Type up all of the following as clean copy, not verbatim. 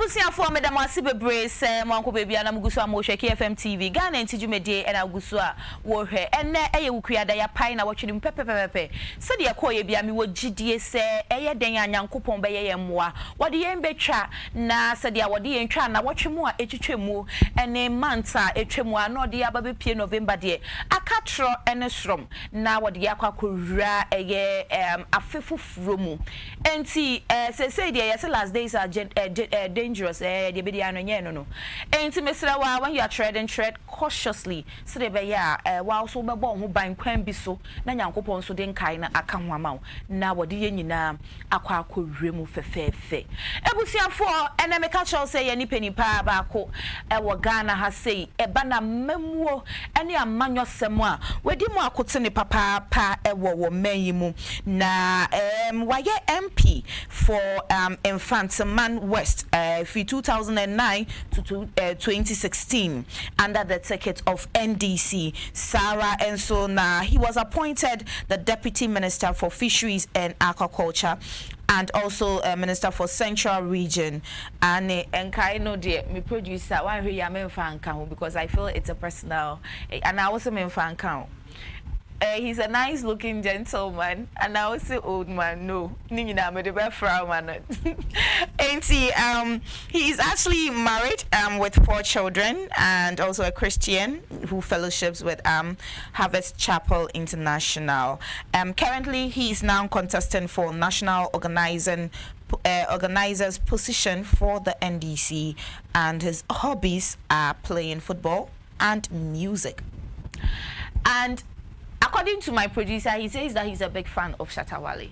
Ebusia for Madam Asibe Brace, Monko Baby, and Amugusa Moshe KFM TV, Ghana and Tijumede, and Augusua, Warhe, and Ayukia, Daya Pine, watching him Pepe. Said ya Koye Biami would GDS, Aya Danya Yankupon Bay Moa, what the Embecha, Na Sadia, what the Entrana, watch more, Echichemu, and a Manta, Echemua, no the Ababi P. November day, a catro and a shrum, now what the Aqua Kura, a fifu rumu, and see, say, the last days are dangerous, the Bidiano no. And to Mr. When you are tread cautiously, so the Baya, while so bon who bind Quambiso, Nanyankopon so den kaina akamwamau, now what the Yenina, Aqua could remove fe. Ebusia for, and I make a shall say any penny pa bako, Ghana has say, a banner memoir, any a manual semwa, where the more could send a papa pa ewo meyimu, na why MP for Infant Man West for 2009 to 2016 under the ticket of NDC Sarah, and so now he was appointed the Deputy Minister for Fisheries and Aquaculture and also Minister for Central Region. And I know me producer one who you fan count because I feel it's a personal, and I also mean fan count. He's a nice looking gentleman, and I also old man. No, Nina made a he's actually married with 4 children and also a Christian who fellowships with Harvest Chapel International. Currently, he is now contesting for national organizer's position for the NDC, and his hobbies are playing football and music. And according to my producer, he says that he's a big fan of Shatta Wale.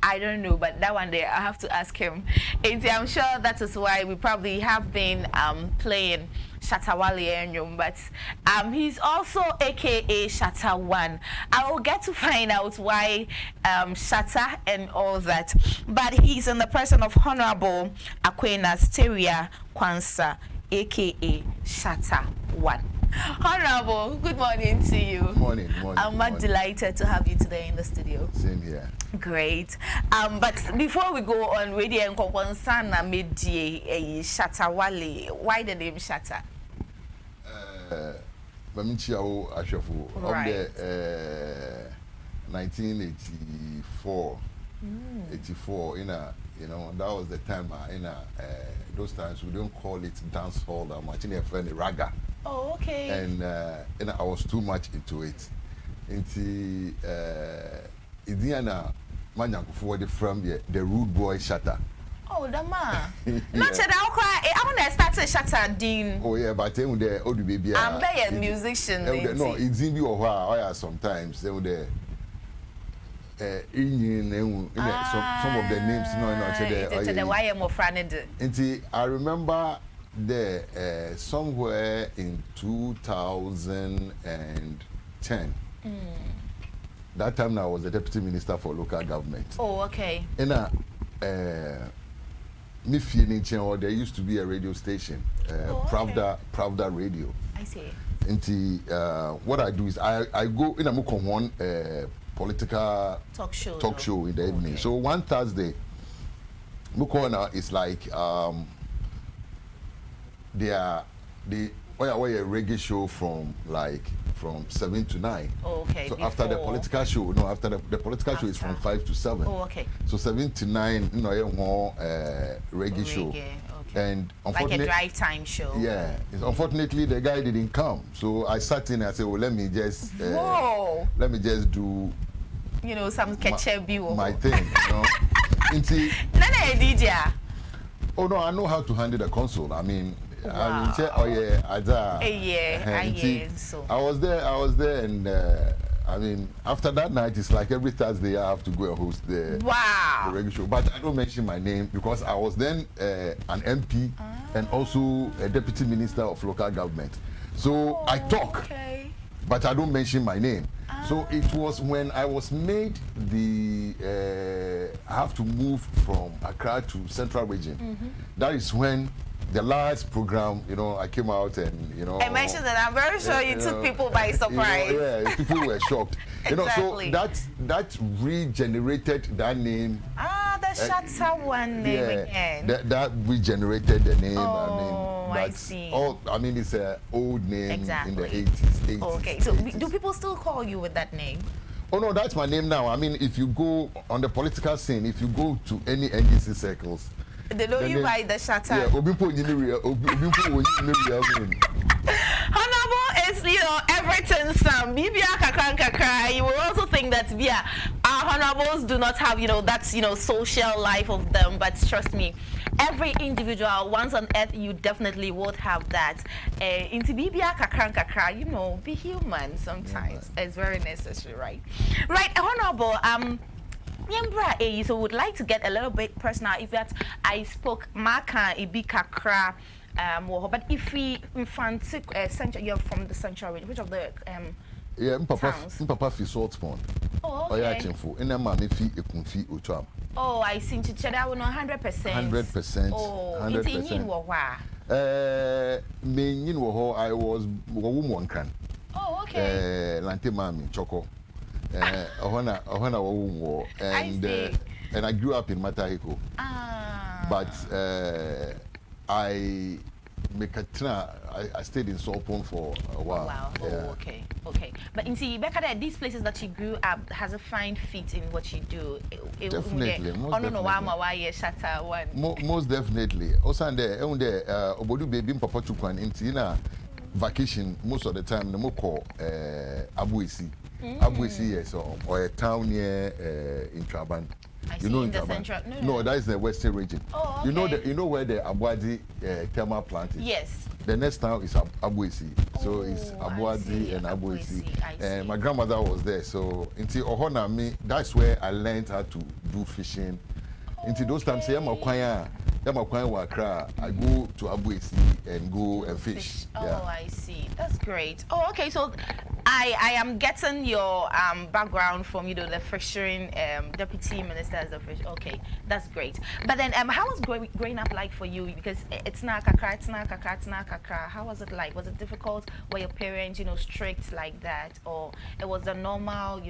I don't know, but that one day I have to ask him. And I'm sure that is why we probably have been playing Shatta Wale, but he's also AKA Shatta One. I will get to find out why Shatta and all that. But he's in the person of Honorable Aquinas Tawiah Quansah, AKA Shatta One. Honorable, good morning to you. Morning. I'm delighted to have you today in the studio. Same here. Great. But before we go on, radio and Quansah made Shatta Wale. Why the name Shatta? Maminchiao Ashafu. Right. 1984. 84 that was the time those times we don't call it dance hall that much in a friend raga. Oh, okay. And I was too much into it. Indiana Manyaku for the from the rude boy Shatta. Oh, the man. Not that I want to start a Shatta Dean. Oh yeah, but then the old baby. I'm a musician. No, it's in you or sometimes they would some of the names I remember there somewhere in 2010. That time I was the Deputy Minister for Local Government. Oh, okay. And me feeling or there used to be a radio station, Pravda Radio. I see. And what I do is I go in a one political talk show in the evening. So one Thursday, Mukona is like they are a reggae show from 7 to 9. Oh, okay. So after the political show, the political show is from 5 to 7. Oh, okay. So 7 to 9, more reggae show. Okay. And like a drive time show. Yeah. Unfortunately, the guy didn't come. So I sat in and I said, well, let me just do some ketchup my thing, DJ. Oh no, I know how to handle the console. I mean, wow. I was there, and I mean, after that night, it's like every Thursday I have to go and host the regular show. But I don't mention my name because I was then an MP and also a Deputy Minister of Local Government. So I talk, but I don't mention my name. So it was when I was made I have to move from Accra to Central Region. That is when the last program, I came out and, I mentioned that. I'm very sure you took people by surprise. Yeah, people were shocked. Exactly. So that regenerated that name. The Shatta one name again. That regenerated the name. I see. It's an old name in the 80s. Okay, so do people still call you with that name? Oh no, that's my name now. If you go on the political scene, if you go to any NDC circles, they know you by the Shatta. Yeah, Honorable is, everything some. You will also think that our honorables do not have, that, social life of them. But trust me, every individual once on earth, you definitely would have that. Into be human sometimes. It's very necessary, right? Right, honorable. So would like to get a little bit personal. If that I spoke Maka Ibi Kakra, but if we infant central, you're from the central region, which of the Papa fi salt pond. Oh, okay. Oh, I seem to check that 100%. 100%. Oh, 100%. I was woman can. Oh, okay. Lante mami choco. And I grew up in Matahiko. But I stayed in Solpon for a while. Oh, wow. Yeah. Oh, okay. But you see, Becca, these places that you grew up has a fine fit in what you do. Definitely. Most definitely. Also, Obodu baby Papa Chukwan in vacation most of the time. The moko Abuisi. Abuisi, yes, or a town near in Traban. In the central. No, that is the western region. Oh, okay. You know where the Abuadi thermal plant is. Yes. The next town is Abuisi, so it's Abuadi and Abuisi. And my grandmother was there, so until Ohona me, that's where I learned how to do fishing. Until those times, I go to Abuisi and go and fish. Yeah. Oh, I see. That's great. Oh, okay. So I am getting your background from the fishery deputy ministers of fish. Okay, that's great. But then how was growing up like for you? Because it's not kakra. How was it like? Was it difficult? Were your parents strict like that, or it was a normal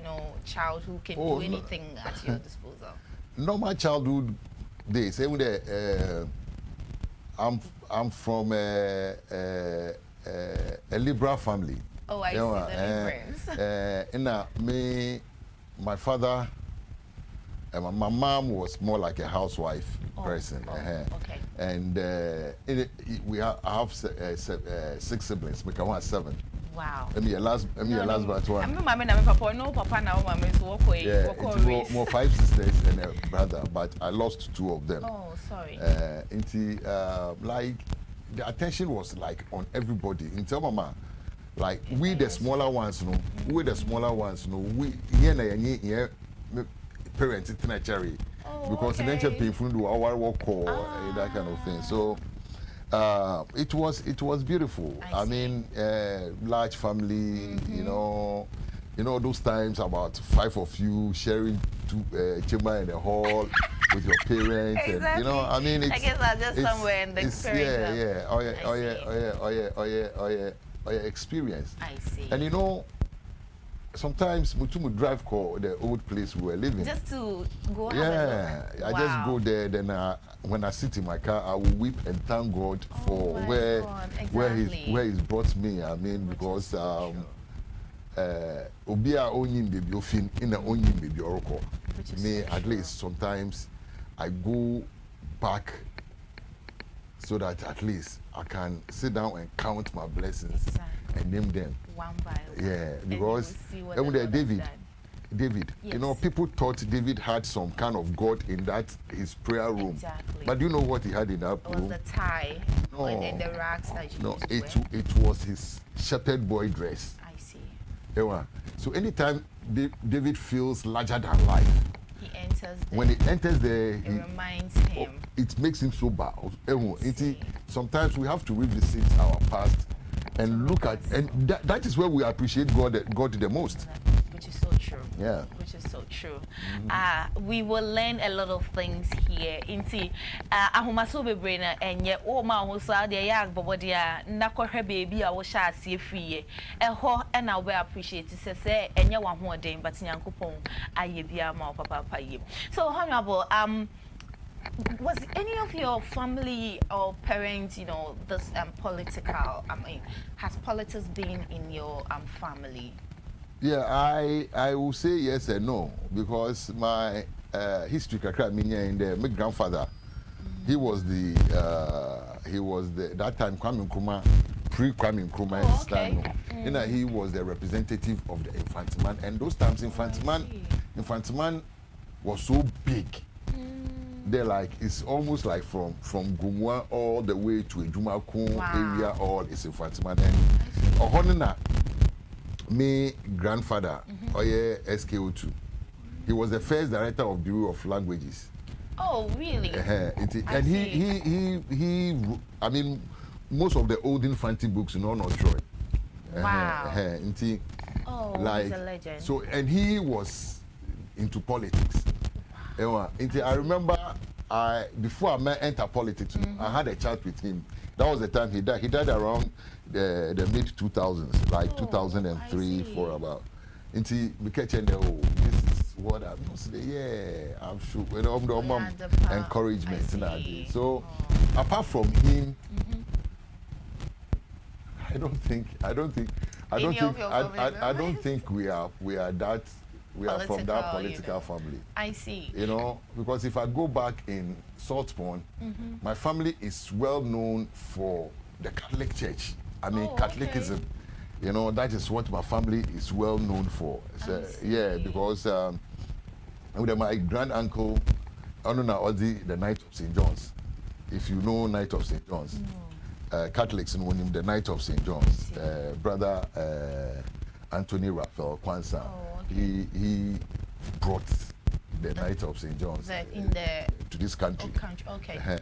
child who can do anything at your disposal? Normal childhood days. I'm from a liberal family. Oh, I see the liberals. My father, my mom was more like a housewife person. Okay. And I have 6 siblings. We can have 7. Wow. I'm your last but one. I'm papa. No papa now. Mama is walking. Yeah, more 5 sisters and a brother, but I lost 2 of them. Oh, sorry. Like the attention was like on everybody. Until mama, like we the smaller ones, we here parents in cherry because in painful do our work or that kind of thing. So. It was beautiful. I mean, large family. Those times about 5 of you sharing 2 chamber in the hall with your parents. Exactly. And, I guess I'm just somewhere in the experience. Experience. I see. And sometimes Mutumu drive call the old place we were living. Just to go. Yeah, I just go there. Then when I sit in my car, I will weep and thank God for where he's brought me. I mean, because Obia only baby ofin in a only baby oroko. Me at least sometimes I go back so that at least I can sit down and count my blessings and name them. One by one. Yeah, because David, yes. People thought David had some kind of God in his prayer room. Exactly. But do you know what he had in that room? It was the tie and the rags that you used to wear. It was his shepherd boy dress. I see. So anytime David feels larger than life, he enters there. When he enters there, it reminds him. It makes him so bad. Sometimes we have to revisit our past and look at, and that is where we appreciate God the most. Which is so true. Yeah. Which is so true. We will learn a lot of things here. Inti, ahomaso bebre na enye o ma ho so ade ya agbobodia na kohwe baby a wo sha ase free. Eho e na we appreciate se enye wa ho oden but nyankopon aye bia ma papa ye. So honorable, was any of your family or parents, you know, this political? I mean, has politics been in your family? Yeah, I will say yes and no, because my history in there, my grandfather, he was the that time Kwame Nkrumah, pre-Kwame Nkrumah time. You know, he was the representative of the Infantiman, and those times Infantiman was so big. They're like, it's almost like from Gumwa all the way to Ejumakun area, all is Infantiman. And my grandfather, Oye SKO2, he was the first director of Bureau of Languages. Oh, really? And he, I mean, most of the old Infantry books, not Troy. Wow. Like, he's a legend. So, and he was into politics. I remember before I entered politics, I had a chat with him. That was the time he died. He died around the mid-2000s, like 2003, for about. Until we catch this is what I'm saying. Yeah, I'm sure. You know, the encouragement. So, apart from him, I don't think we are that. We are from that political family. I see. You know, because if I go back in Saltpond, my family is well known for the Catholic Church. I mean, Catholicism. Okay. You know, that is what my family is well known for. So, yeah, because with my grand uncle, Onuna Odi, the Knight of St. John's. If you know Knight of St. John's, Catholics know him the Knight of St. John's. Brother Anthony Raphael Quansah. He brought the Knight of St. John's to this country. Okay.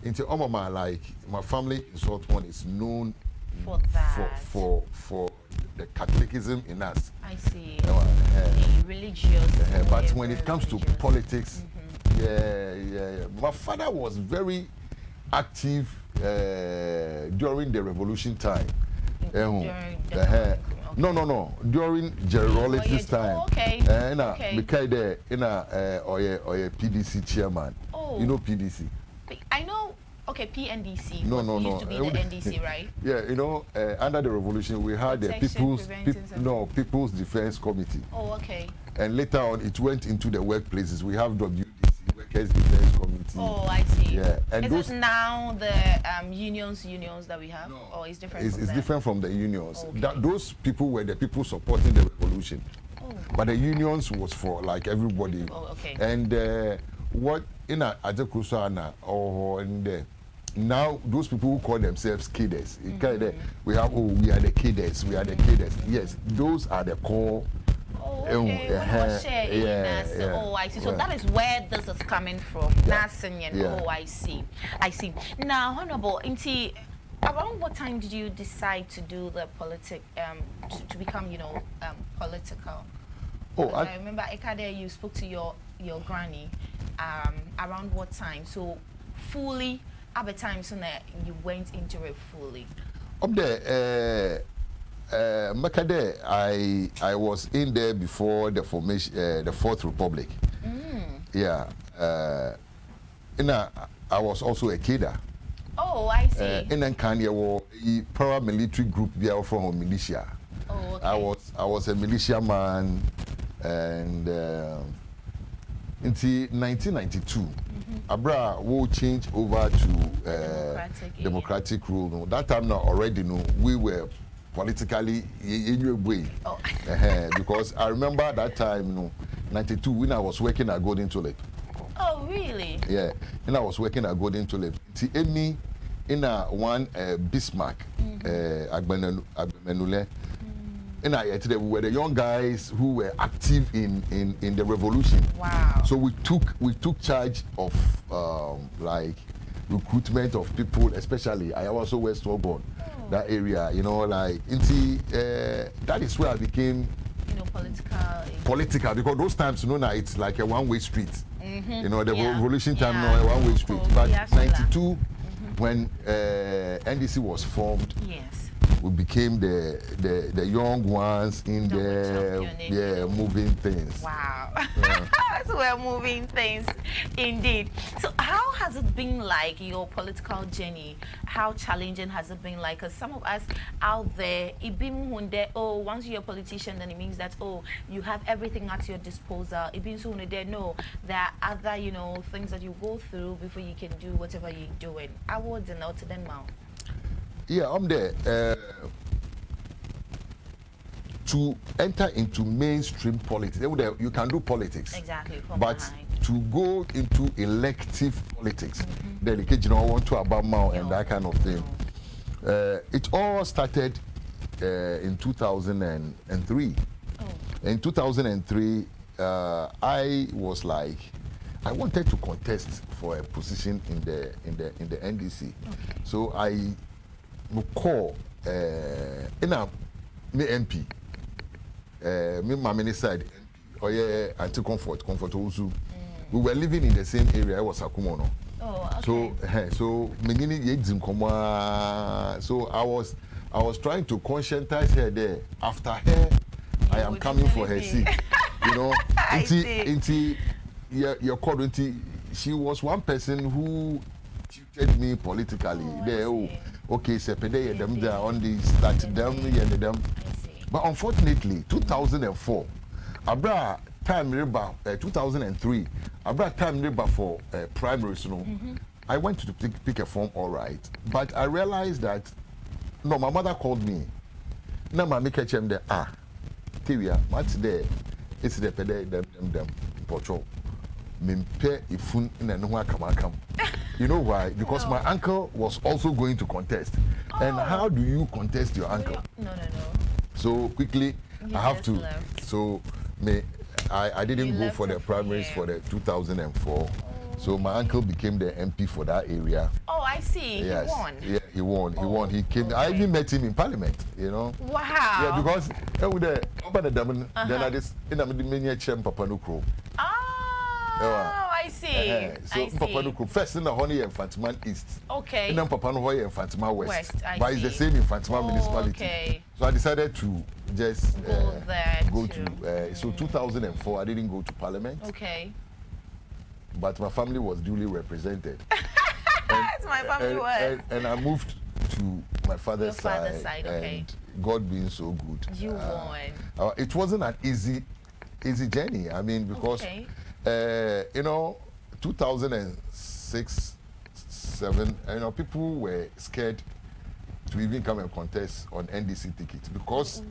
Into Omama, like my family in Saltpond is known for that. For the Catholicism in us. I see. Religious. But when it comes to politics, my father was very active during the revolution time. No. During Jerry Rawlings' time. Because Oye PDC chairman. You know PDC? I know. Okay, PNDC. No. Used to be the NDC, right? Yeah, you know, under the revolution we had the People's Defense Committee. Oh, okay. And later on it went into the workplaces. We have WDC, Workers Defense Committee. Oh, I see. Yeah, and is it now the unions that we have, or is different? It's different from the unions. Okay. Those people were the people supporting the revolution, but the unions was for like everybody. Oh, okay. And what in a Ajakusana or in there. Now those people who call themselves cadres, we are the cadres. Yes, those are the core. I see. So that is where this is coming from. I see. Now, Honorable, around what time did you decide to do the to become, political? I remember Ekade, you spoke to your granny. Around what time? So fully, at the time, so that you went into it fully. Up there, Makade, I was in there before the formation, the Fourth Republic. Yeah. I was also a cadre. Oh, I see. In Kanye war, paramilitary group there from militia. Oh, okay. I was a militia man, and until 1992, Abra will change over to democratic rule. That time now already we were politically in your way. Because I remember that time, 92, when I was working at Golden Tulip. Oh, really? Yeah, and I was working at Golden Tulip. See, Amy in one Bismarck, Agbenenule. And we were the young guys who were active in the revolution. Wow. So we took charge of like recruitment of people, especially I also West Auburn, that area, like that is where I became political, because those times, you know, now it's like a one-way street. You know, the revolution time, no, a one-way street. But 92, when NDC was formed, we became the young ones in the moving things. Wow. So we're moving things indeed. So how has it been like your political journey? How challenging has it been like? Because some of us out there, oh, once you're a politician, then it means that, oh, you have everything at your disposal. No, there are other, you know, things that you go through before you can do whatever you're doing. I wouldn't know to them now. Yeah, I'm there. To enter into mainstream politics, you can do politics. Exactly. But to go into elective politics, delegate, you know, want to Obama and that kind of thing. It all started in 2003. In 2003, I was like, I wanted to contest for a position in the NDC. So I call me MP, me my side MP, or yeah, anti-comfort also. We were living in the same area. I was Akumono. Oh, okay. So I was trying to conscientize her there. After her, I am coming for her seat. You know, she was one person who tutored me politically. Okay, sepede them there on the start them and them. But unfortunately, 2004, Abra time riba 2003, Abra time riba for primary, you know. I went to pick a form, all right, but I realized that no, my mother called me. Now my make them there. Tawiah, what's there? It's the pede them pocho. Mimpe ifun in a noa come. You know why? Because my uncle was also going to contest. And how do you contest your uncle? No. So quickly, I have to. Left. So I didn't go for the primaries for the 2004. So my uncle became the MP for that area. Oh, I see. Yes. He won. Yeah, he won. He won. He came. I even met him in Parliament. You know. Wow. Yeah, because then I just in the many Papa Nukro. Oh, I see. So Papa Nukro first in the Honey and Fatima East. Okay. And then Papa Nukro and Fatima West. But it's the same in Fatima municipality. Okay. So I decided to just go there. So 2004, I didn't go to Parliament. Okay. But my family was duly represented. It's my family was. And I moved to my father's side. Okay. And God being so good. You won. It wasn't an easy journey. I mean, because you know, 2006, 2007, you know, people were scared to even come and contest on NDC tickets because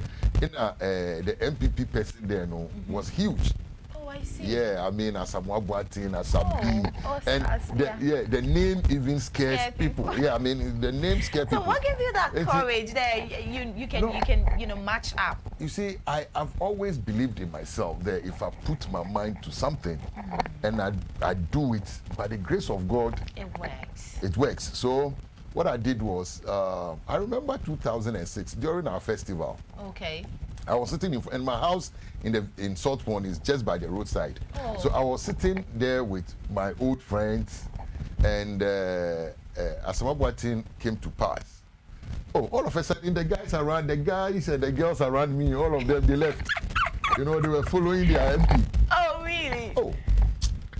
the MPP person there was huge. Oh, I see. Yeah, I mean, Asamoah Boateng, Asabi, and the name even scares people. Yeah, I mean, the name scares people. So what gives you that courage there? You can match up. You see, I've always believed in myself that if I put my mind to something and I do it by the grace of God, it works. It works. So what I did was, I remember 2006 during our festival. Okay. I was sitting in my house in South Point is just by the roadside. So I was sitting there with my old friends, and Asamoah Boateng came to pass. Oh, all of a sudden the guys and the girls around me, all of them, they left. You know, they were following their MP. Oh, really? Oh.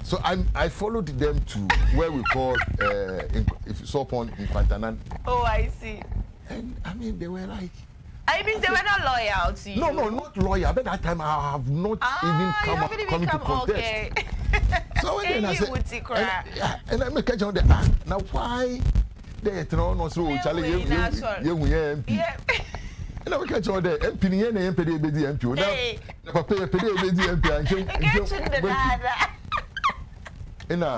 So I followed them to where we call if you saw Point in Quantanan. Oh, I see. And I mean, they were like. I mean, they were not loyal to you. No, not loyal. But that time I have not even come to contest. Okay. So then I said, and I make a joke now why they no so Charlie you MP. Yeah. And I make a joke there MP ni na MP dey be MP. Now papa dey be MP and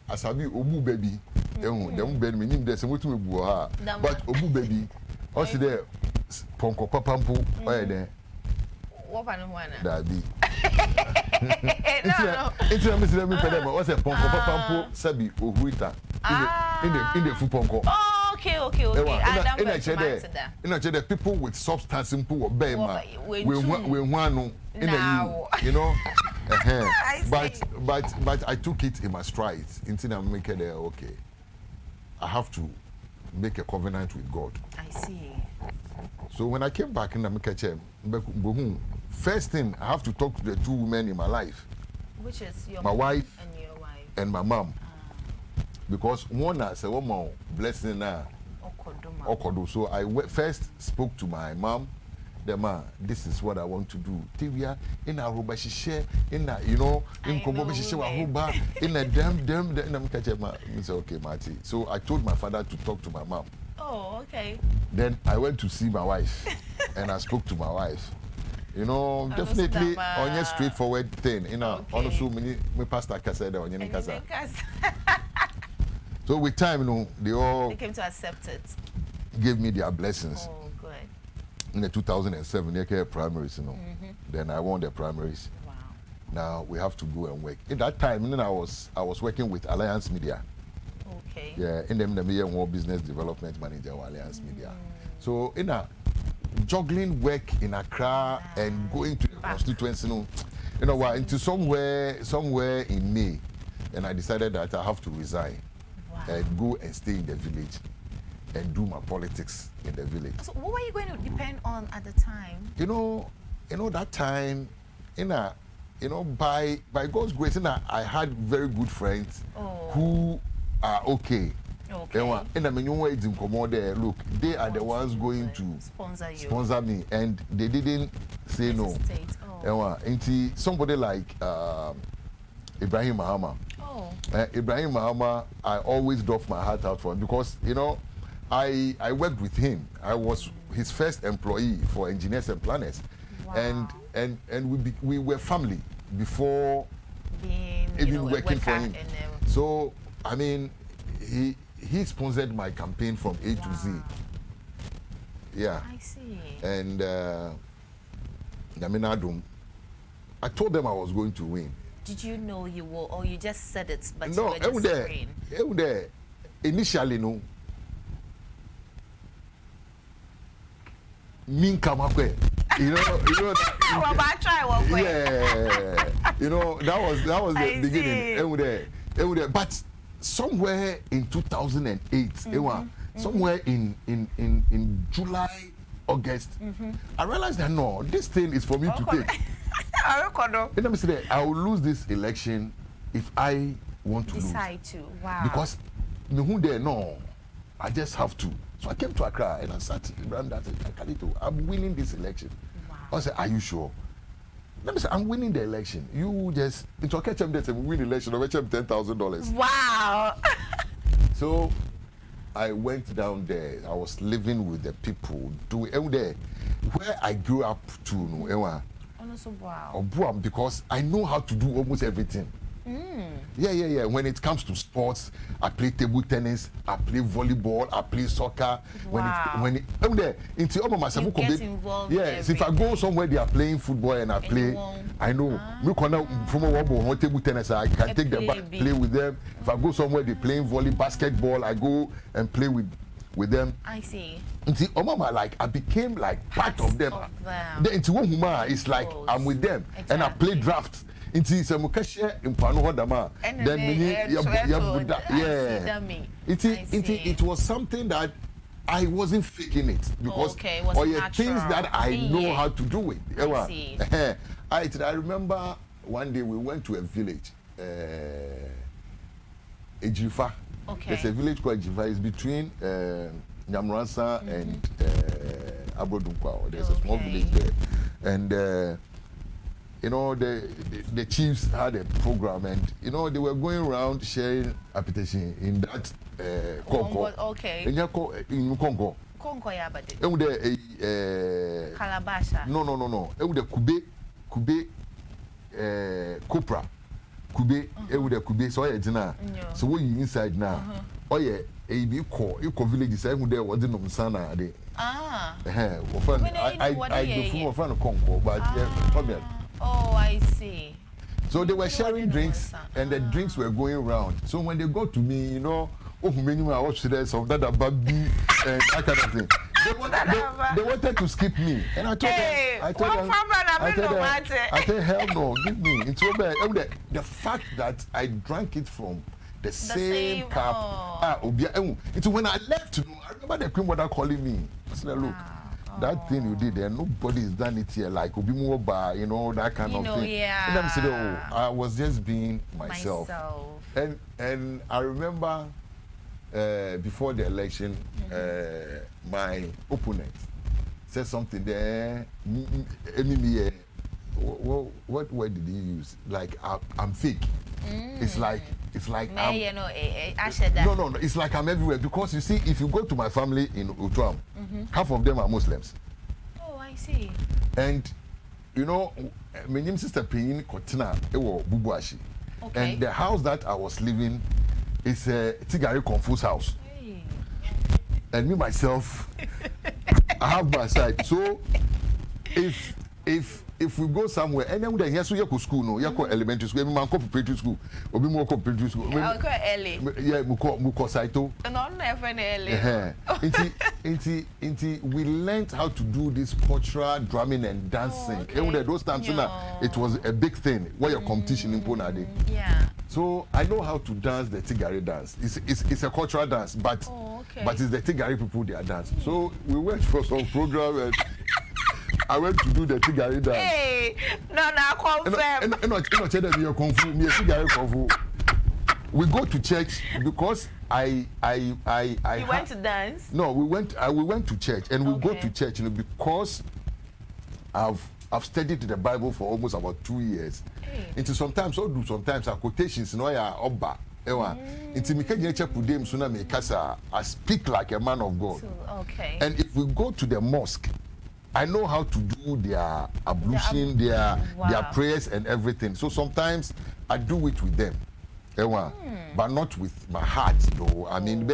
asabi obu baby dem ben me nim dey say wetin we bu ha but obu baby o si dey ponko papampo o ye dey wo pa no wana da bi no it's me say me pede o say ponko papampo sabi ohuita in the fu ponko. Okay. In a people with substance simple or bema. We want in a you know. But I took it in my stride. Until I make it okay. I have to make a covenant with God. I see. So when I came back in the Mikache, first thing I have to talk to the two women in my life. Which is my wife and your wife and my mom. Because one has a woman blessing now. Okodo. So I first spoke to my mom. The man, this is what I want to do. Tawiah in a robashishe, in a in Kobobishishe Wahuba, in a damn, in a Mikache. Say okay, Marty. So I told my father to talk to my mom. Oh, okay. Then I went to see my wife and I spoke to my wife. Definitely on a straightforward thing. Also me pastor said on your casa. So with time, they came to accept it. Gave me their blessings. Oh, good. In the 2007, they came primaries, Then I won the primaries. Wow. Now we have to go and work. In that time, I was working with Alliance Media. Okay. Yeah, in them more business development manager of Alliance Media. So juggling work in Accra and going to the constituency, into somewhere in May, and I decided that I have to resign and go and stay in the village and do my politics in the village. So what were you going to depend on at the time? That time, by God's grace, I had very good friends who are okay. And I mean, look, they are the ones going to sponsor me, and they didn't say no. Somebody like Ibrahim Mahama. Ibrahim Mahama, I always doff my heart out for him because I worked with him. I was his first employee for Engineers and Planners, and we were family before even working for him. So I mean, he sponsored my campaign from A to Z. Yeah. I see. And I told them I was going to win. Did you know you were, or you just said it, but no, you were just praying? Initially, no. Min kamakwe. That. Yeah. That was the beginning. But somewhere in 2008, somewhere in July, August, I realized that no, this thing is for me to take. I will lose this election if I want to decide lose. To. Wow. Because no, I just have to. So I came to Accra and I sat around that. I'm winning this election. Wow. I said, are you sure? Let me say, I'm winning the election. You just into a catch-up that we win the election, I'll catch up $10,000. Wow. So I went down there. I was living with the people doing there where I grew up to. Wow. Because I know how to do almost everything. Yeah. When it comes to sports, I play table tennis, I play volleyball, I play soccer. Wow. When it you get involved. Yes, if I go somewhere they are playing football and I play, I know. From a table tennis, I can take them back, play with them. If I go somewhere they playing basketball, I go and play with them. I see. I became like part of them. Into one human, it's like I'm with them, and I play drafts. Into some in Pano it was something that I wasn't faking it because things that I know how to do it. I remember one day we went to a village, Ejifa. There's a village called Ejifa. It's between Nyamransa and Abodunkwa. There's a small village there, and the chiefs had a program, and they were going around sharing application in that Congo. In Congo. Calabasha. No. The Kube Copra. Kube, Kube, so we inside now. You village is there was in Nomsana. I do from a Congo, but oh, I see. So they were sharing drinks, and the drinks were going around. So when they got to me, oh, many I watched today, so that baby and that kind of thing. They wanted to skip me, and I told them, I said, hell no, give me. It's over. The fact that I drank it from the same cup. It's when I left. I remember the Queen Mother calling me. I said, look. That thing you did there, nobody's done it here. Like Obimoba, you know, that kind of thing. Yeah. And then I said, oh, I was just being myself. And I remember before the election, my opponent said something there. What word did he use? Like I'm fake. It's like no, it's like I'm everywhere, because you see, if you go to my family in Utuam, half of them are Muslims. Oh, I see. And you know, my name sister Pin Kotina Ewo Bubuashi. Okay. And the house that I was living is a Tigari Confused house. Hey. And me myself, I have my side. So if we go somewhere, and then yes, we go school, no, you go elementary school, man go preparatory school, or be more preparatory school. I go early. Yeah, muko saito. No, never early. Inti, we learned how to do this cultural drumming and dancing. Okay. And those times, it was a big thing. Where your competition in Ponade. Yeah. So I know how to dance the Tigari dance. It's a cultural dance, but it's the Tigari people they are dancing. So we went for some program and I went to do the Tigari dance. Hey, no, confirm. We go to church because I You went to dance? No, we went to church, and we go to church, because I've studied the Bible for almost about 2 years. Into sometimes our quotations, oba. I speak like a man of God. Okay. And if we go to the mosque, I know how to do their ablution, their prayers and everything. So sometimes I do it with them. But not with my heart, though. I mean,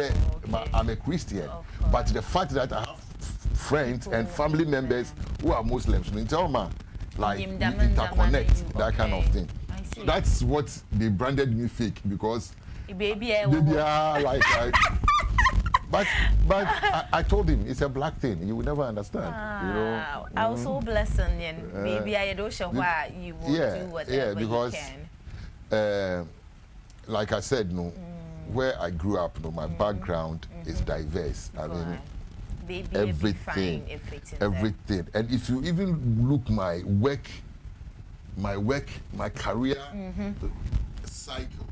I'm a Christian. But the fact that I have friends and family members who are Muslims, like interconnect, that kind of thing. So that's what they branded me fake, because baby are like but I told him it's a black thing. You will never understand. I was so blessed, and maybe I don't show why you will do whatever because, you can. Like I said, where I grew up, my background is diverse. I mean, baby, everything. And if you even look my career cycle,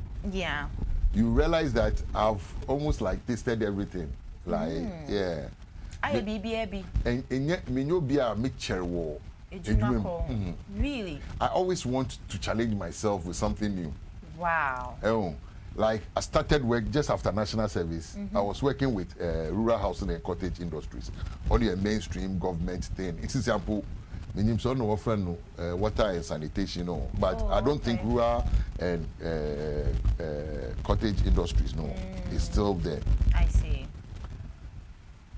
you realize that I've almost like tasted everything. Like, I be. And yet, me no be a mixture war. Really? I always want to challenge myself with something new. Wow. Like I started work just after national service. I was working with rural housing and cottage industries, only a mainstream government thing. It's example, water and sanitation, but I don't think rural and cottage industries, is still there. I see.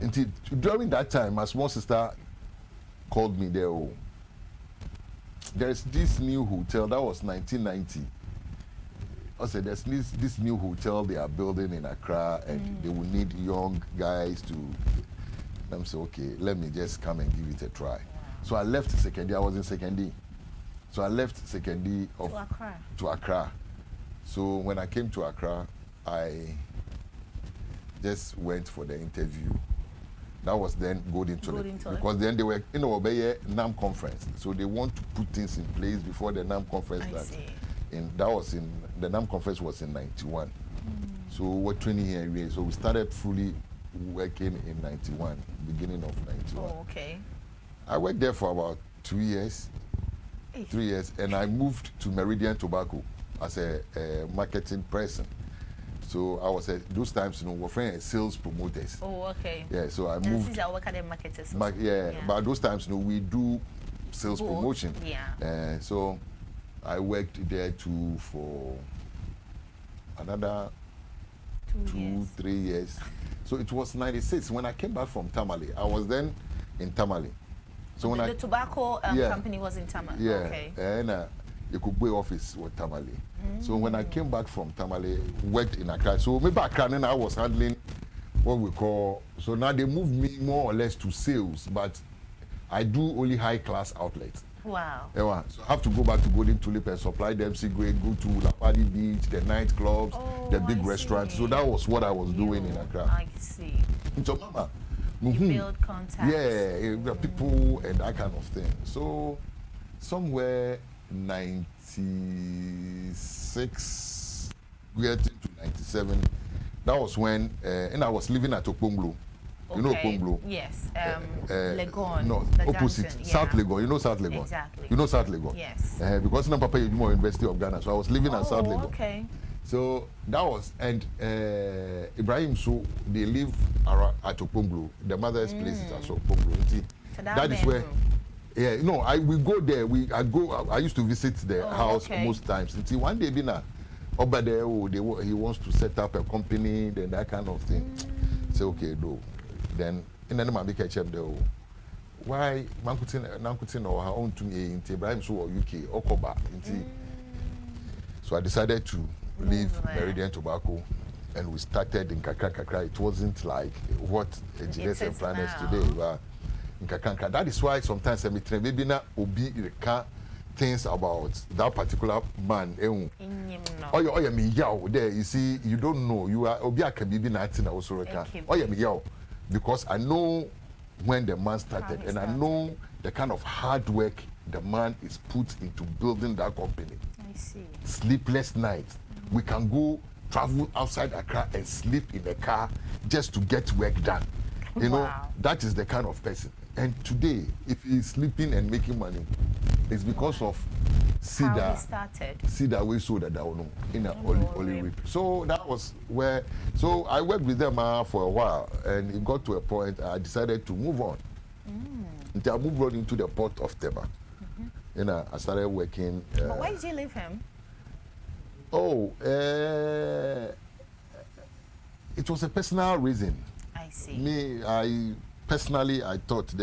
Until during that time, my small sister called me there. There's this new hotel, that was 1990. I said, there's this new hotel they are building in Accra, and they will need young guys to. And I'm saying, okay, let me just come and give it a try. So I left secondary. I was in secondary. So I left secondary to Accra. So when I came to Accra, I just went for the interview. That was then Golden Toilet. Because then they were in our NAM conference. So they want to put things in place before the NAM conference started. The NAM conference was in 91. So we're 20 years. So we started fully working in 91, beginning of 91. Oh, okay. I worked there for about 2 years, 3 years, and I moved to Meridian Tobacco as a marketing person. So I was at those times, we're friends, sales promoters. Oh, okay. Yeah, so I moved. This is our academic marketers. But those times, we do sales promotion. Yeah. So I worked there too for another 2-3 years. So it was 96 when I came back from Tamale. I was then in Tamale. So when the tobacco company was in Tamale. Yeah. Okay. And Ekugbe office with Tamale. So when I came back from Tamale, worked in Accra. So maybe Accra, then I was handling what we call, so now they moved me more or less to sales, but I do only high class outlets. Wow. Yeah, so I have to go back to Golden Tulip and supply them cigarette, go to Lapadi Beach, the nightclubs, the big restaurants. So that was what I was doing in Accra. I see. So mama, you build contacts. Yeah, people and that kind of thing. So somewhere 96, getting to 97, that was when, and I was living at Okponglo. You know Okponglo? Yes. Legon. No, opposite. Junction, South Legon. You know South Legon? Exactly. You know South Legon? Yes. Because now Papa Yedimo University of Ghana, so I was living at South Legon. Okay. So that was, and Ibrahim, so they live around at Okponglo. The mother's place is at Okponglo. So that is where. Yeah, no, we go there. I used to visit the house most times. Until one day, Bina, over there, he wants to set up a company, then that kind of thing. Say, okay, no. Then, in the name of the why Mankutin or her own to me in Ibrahim so UK or Koba. So I decided to leave Meridian Tobacco, and we started in Kakra. It wasn't like what a GSM planners today were. That is why sometimes maybe not obi things about that particular man. Oh yeah, me yao there. You see, you don't know. You are obi akabibi nothing also. Oh yeah, me yao, because I know when the man started, and I know the kind of hard work the man is put into building that company. I see. Sleepless nights. We can go travel outside Accra and sleep in a car just to get work done. You know, that is the kind of person. And today, if he's sleeping and making money, it's because of Sida we sold that down in a Oli Rip. So that was where. So I worked with them for a while, and it got to a point I decided to move on. Until I moved on into the port of Teba. You know, I started working. But why did you leave him? It was a personal reason. I see. Personally, I thought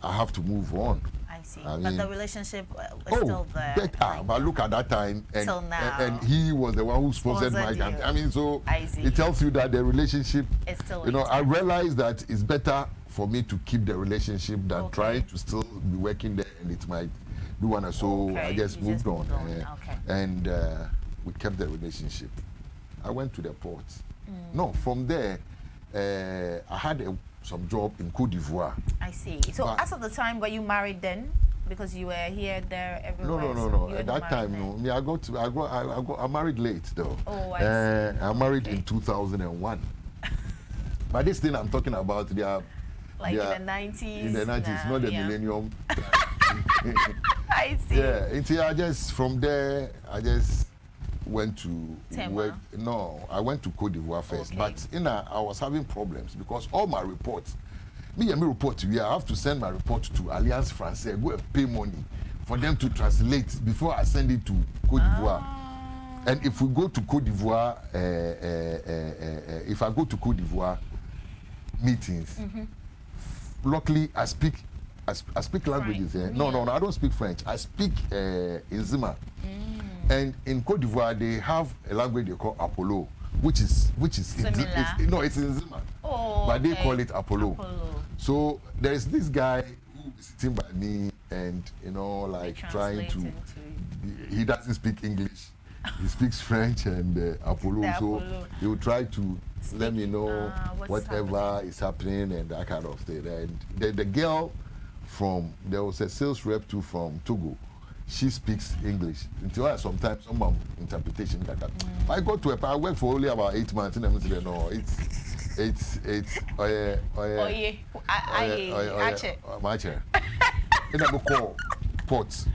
I have to move on. I see. But the relationship was still there. Better. But look at that time, till now. And he was the one who sponsored my camp. I mean, so I see. It tells you that the relationship. It's still. You know, I realized that it's better for me to keep the relationship than trying to still be working there, and it might do one. So I just moved on. And we kept the relationship. I went to the port. No, from there. I had some job in Côte d'Ivoire. I see. So as of the time, were you married then? Because you were here, there, everywhere. No. At that time, no. Me, I married late though. Oh, I see. I married in 2001. But this thing I'm talking about, they are like in the 90s. In the 90s, not the millennium. I see. Yeah. Until from there, I just went to work. No, I went to Côte d'Ivoire first. But I was having problems because all my reports, me report, I have to send my report to Alliance Française, go and pay money for them to translate before I send it to Côte d'Ivoire. And if we go to Côte d'Ivoire, if I go to Côte d'Ivoire meetings, luckily I speak languages. No, I don't speak French. I speak Nzima. And in Côte d'Ivoire, they have a language they call Apollo, which is similar. It's in Zima, but they call it Apollo. So there is this guy who is sitting by me, and like trying to. He doesn't speak English. He speaks French and Apollo. So he will try to let me know whatever is happening and that kind of thing. And the girl there was a sales rep too from Togo. She speaks English. Until sometimes some interpretation like that. I got to I worked for only about 8 months, and I said, no, it's in a book port.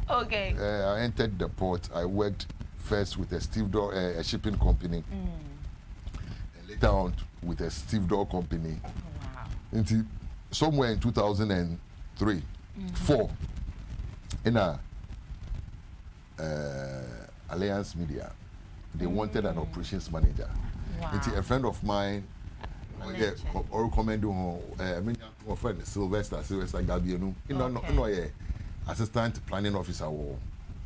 Okay. I entered the port. I worked first with a stevedore, a shipping company, and later on with a stevedore company. Wow. Until somewhere in 2003, 4, in a Alliance Media, they wanted an operations manager. Wow. Until a friend of mine, or recommended my friend Sylvester Gabiano. assistant planning officer or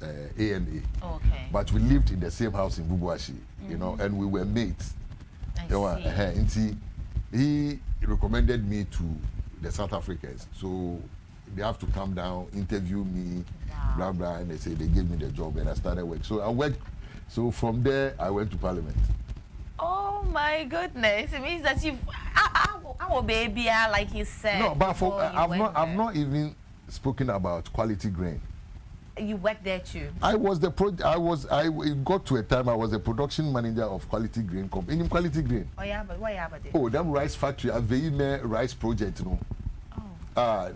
AMA. Okay. But we lived in the same house in Bubuashi, you know, and we were mates. I see. He recommended me to the South Africans. So they have to come down, interview me, blah, blah, and they say they gave me the job and I started work. So I worked. So from there, I went to Parliament. Oh my goodness! It means that you've our baby, like you said. No, but I've not even spoken about quality grain. You worked there too. I got to a time I was a production manager of quality grain company. In quality grain. Oh yeah, but why about it? Oh, them rice factory, a Veime rice project, you know. Oh.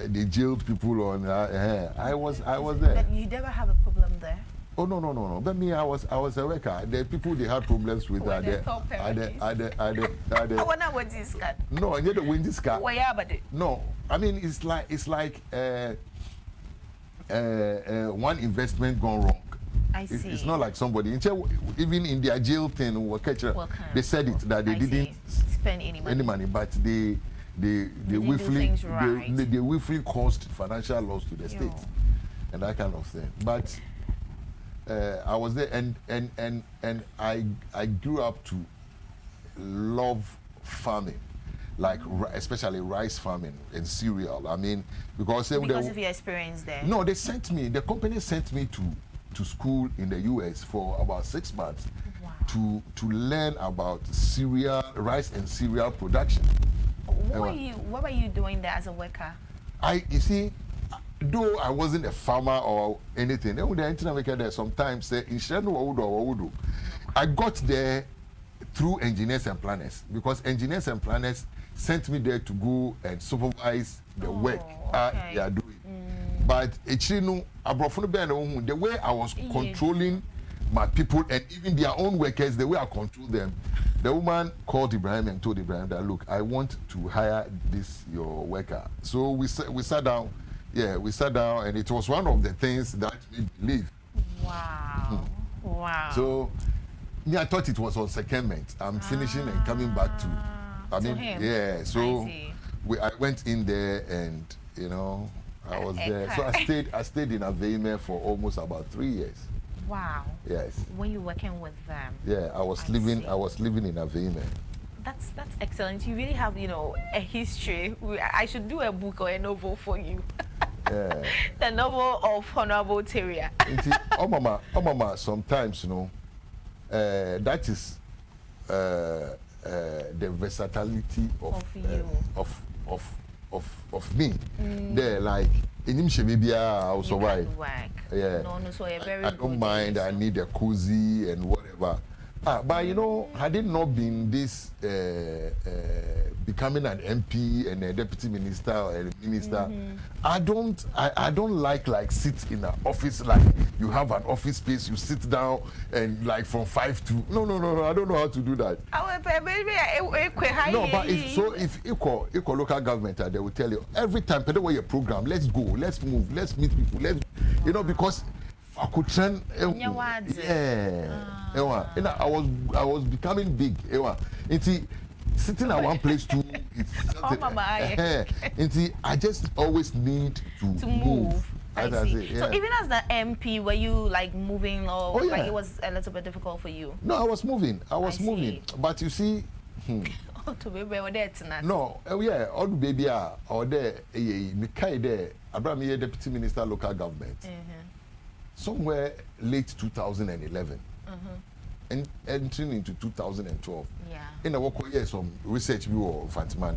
They jailed people on. I was there. But you never have a problem there. Oh no. But me, I was a worker. The people they had problems with are the. I wanna win this card. No, I need to win this card. Why about it? No, I mean it's like one investment gone wrong. I see. It's not like somebody even in their jail thing, they said it that they didn't spend any money, but they willfully caused financial loss to the state and that kind of thing. But I was there and I grew up to love farming, like especially rice farming and cereal. I mean, because of your experience there. No, the company sent me to school in the US for about 6 months. Wow. to learn about rice and cereal production. What were you doing there as a worker? You see, though I wasn't a farmer or anything, there sometimes I got there through engineers and planners, because engineers and planners sent me there to go and supervise the work they are doing. But the way I was controlling my people and even their own workers, the way I control them, the woman called Ibrahim and told Ibrahim that, look, I want to hire your worker. So we sat down. Yeah, we sat down, and it was one of the things that made me leave. Wow. Wow. So I thought it was on secondment. I'm finishing and coming back to. Him. Yeah. So I went in there, and I was there. So I stayed in Aveime for almost about 3 years. Wow. Yes. When you working with them. Yeah, I was living in Aveime. That's excellent. You really have, a history. I should do a book or a novel for you. Yeah. The novel of Honorable Tawiah. Mama, sometimes, that is the versatility of me. There, like, I'll survive. Yeah. So I don't mind. I need a cozy and whatever. But had it not been this becoming an MP and a deputy minister or a minister, I don't like sit in an office, like you have an office space, you sit down and like from 5 to no, I don't know how to do that. No, but if equal local government, they will tell you every time, where your program, let's go, let's move, let's meet people, because I could train. I was becoming big. Sitting at one place too. I just always need to move. I see. So even as the MP, were you like moving or like it was a little bit difficult for you? No, I was moving. Moving. But you see. No, all the baby or there, Mikai there, Abraham here, deputy minister, local government. Somewhere late 2011. And entering into 2012. Yeah. In a work some research view of Fantman.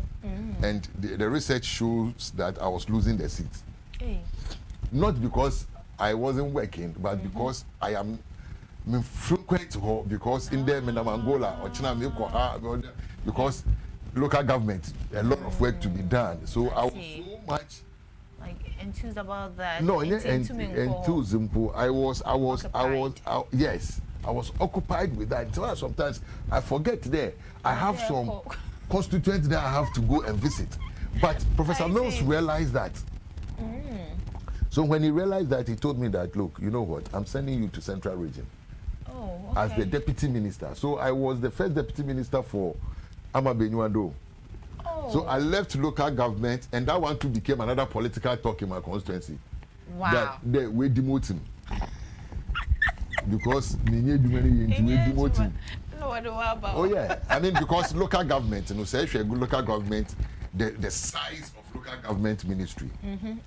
And the research shows that I was losing the seat. Not because I wasn't working, but because I am frequent because in there in Angola or China, because local government, a lot of work to be done. So I was so much enthused about that. No, enthused. Yes. I was occupied with that. So sometimes I forget there. I have some constituents that I have to go and visit. But Professor Mills realized that. So when he realized that, he told me that, look, you know what? I'm sending you to Central Region as the deputy minister. So I was the first deputy minister for Amabenyuando. So I left local government, and that one too became another political talk in my constituency. that we demote him. Because we demote him. Oh yeah, I mean because local government, say if you're a good local government, the size of local government ministry.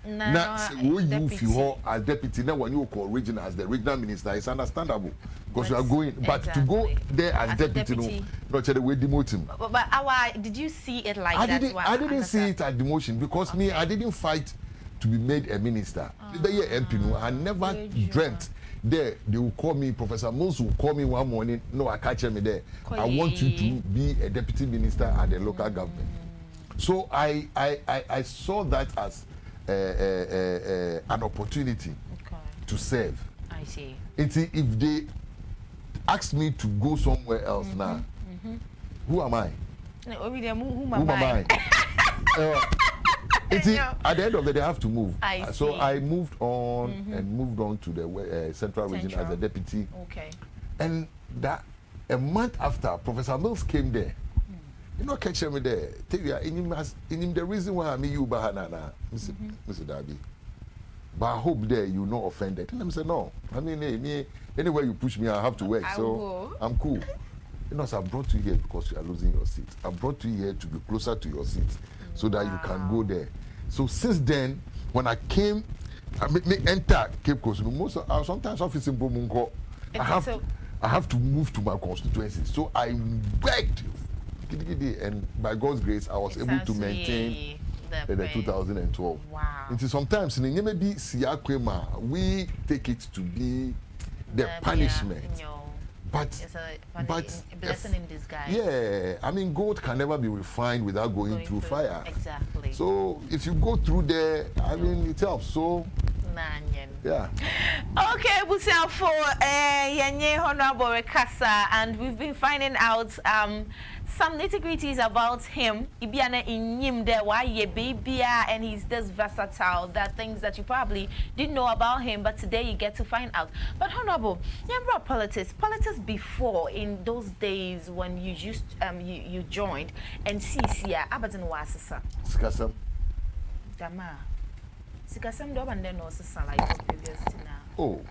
Now, you feel as deputy, now when you call regional as the regional minister, it's understandable because you are going. But to go there as deputy, no, not we demote him. But did you see it like that? I didn't see it as demotion because me, I didn't fight to be made a minister. The year MP, no, I never dreamt. There, they will call me, Professor Mills will call me one morning. No, I catch me there. I want you to be a deputy minister at the local government. So I saw that as an opportunity to serve. I see. If they ask me to go somewhere else now, who am I? Who am I? At the end of the day, I have to move. So I moved on and moved on to the Central Region as a deputy. Okay. And that a month after, Professor Mills came there. You know, catch me there. Tawiah, in the reason why I'm you, Bahanana, Mr. Darby. But I hope there you're not offended. And I said, no. I mean, me, anywhere you push me, I have to work. I'm cool. You know, so I brought you here because you are losing your seat. I brought you here to be closer to your seat so that you can go there. So since then, when I came, I enter Cape Coast. Sometimes office in Bomungo, I have to move to my constituency. So I begged, and by God's grace, I was able to maintain the 2012. Wow. Until sometimes, we take it to be the punishment. But it's a blessing in disguise. Yeah, I mean, gold can never be refined without going through fire. Exactly. So if you go through there, I mean, it helps. So yeah. Okay, Busia for Yenye Honorable Quansah, and we've been finding out some nitty-gritties about him. Ibiana in him there, why ye baby, and he's this versatile. That things that you probably didn't know about him, but today you get to find out. But Honorable, you brought politics before, in those days when you used you joined NCCA. Abadan wasasa. Sikasam. Dama. Sikasam do and then also like previous to now. Oh,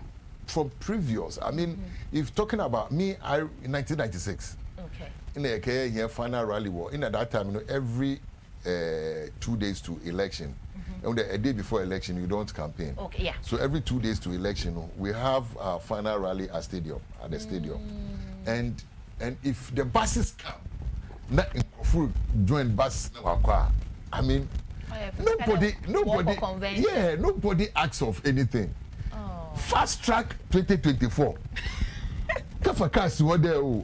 from previous. I mean, if talking about me, in 1996. Okay. In the here final rally war. In at that time, you know, every 2 days to election, and a day before election, you don't campaign. Okay, yeah. So every 2 days to election, we have a final rally at the stadium, and if the buses come, not join bus, I mean, nobody asks of anything. Fast track 2024.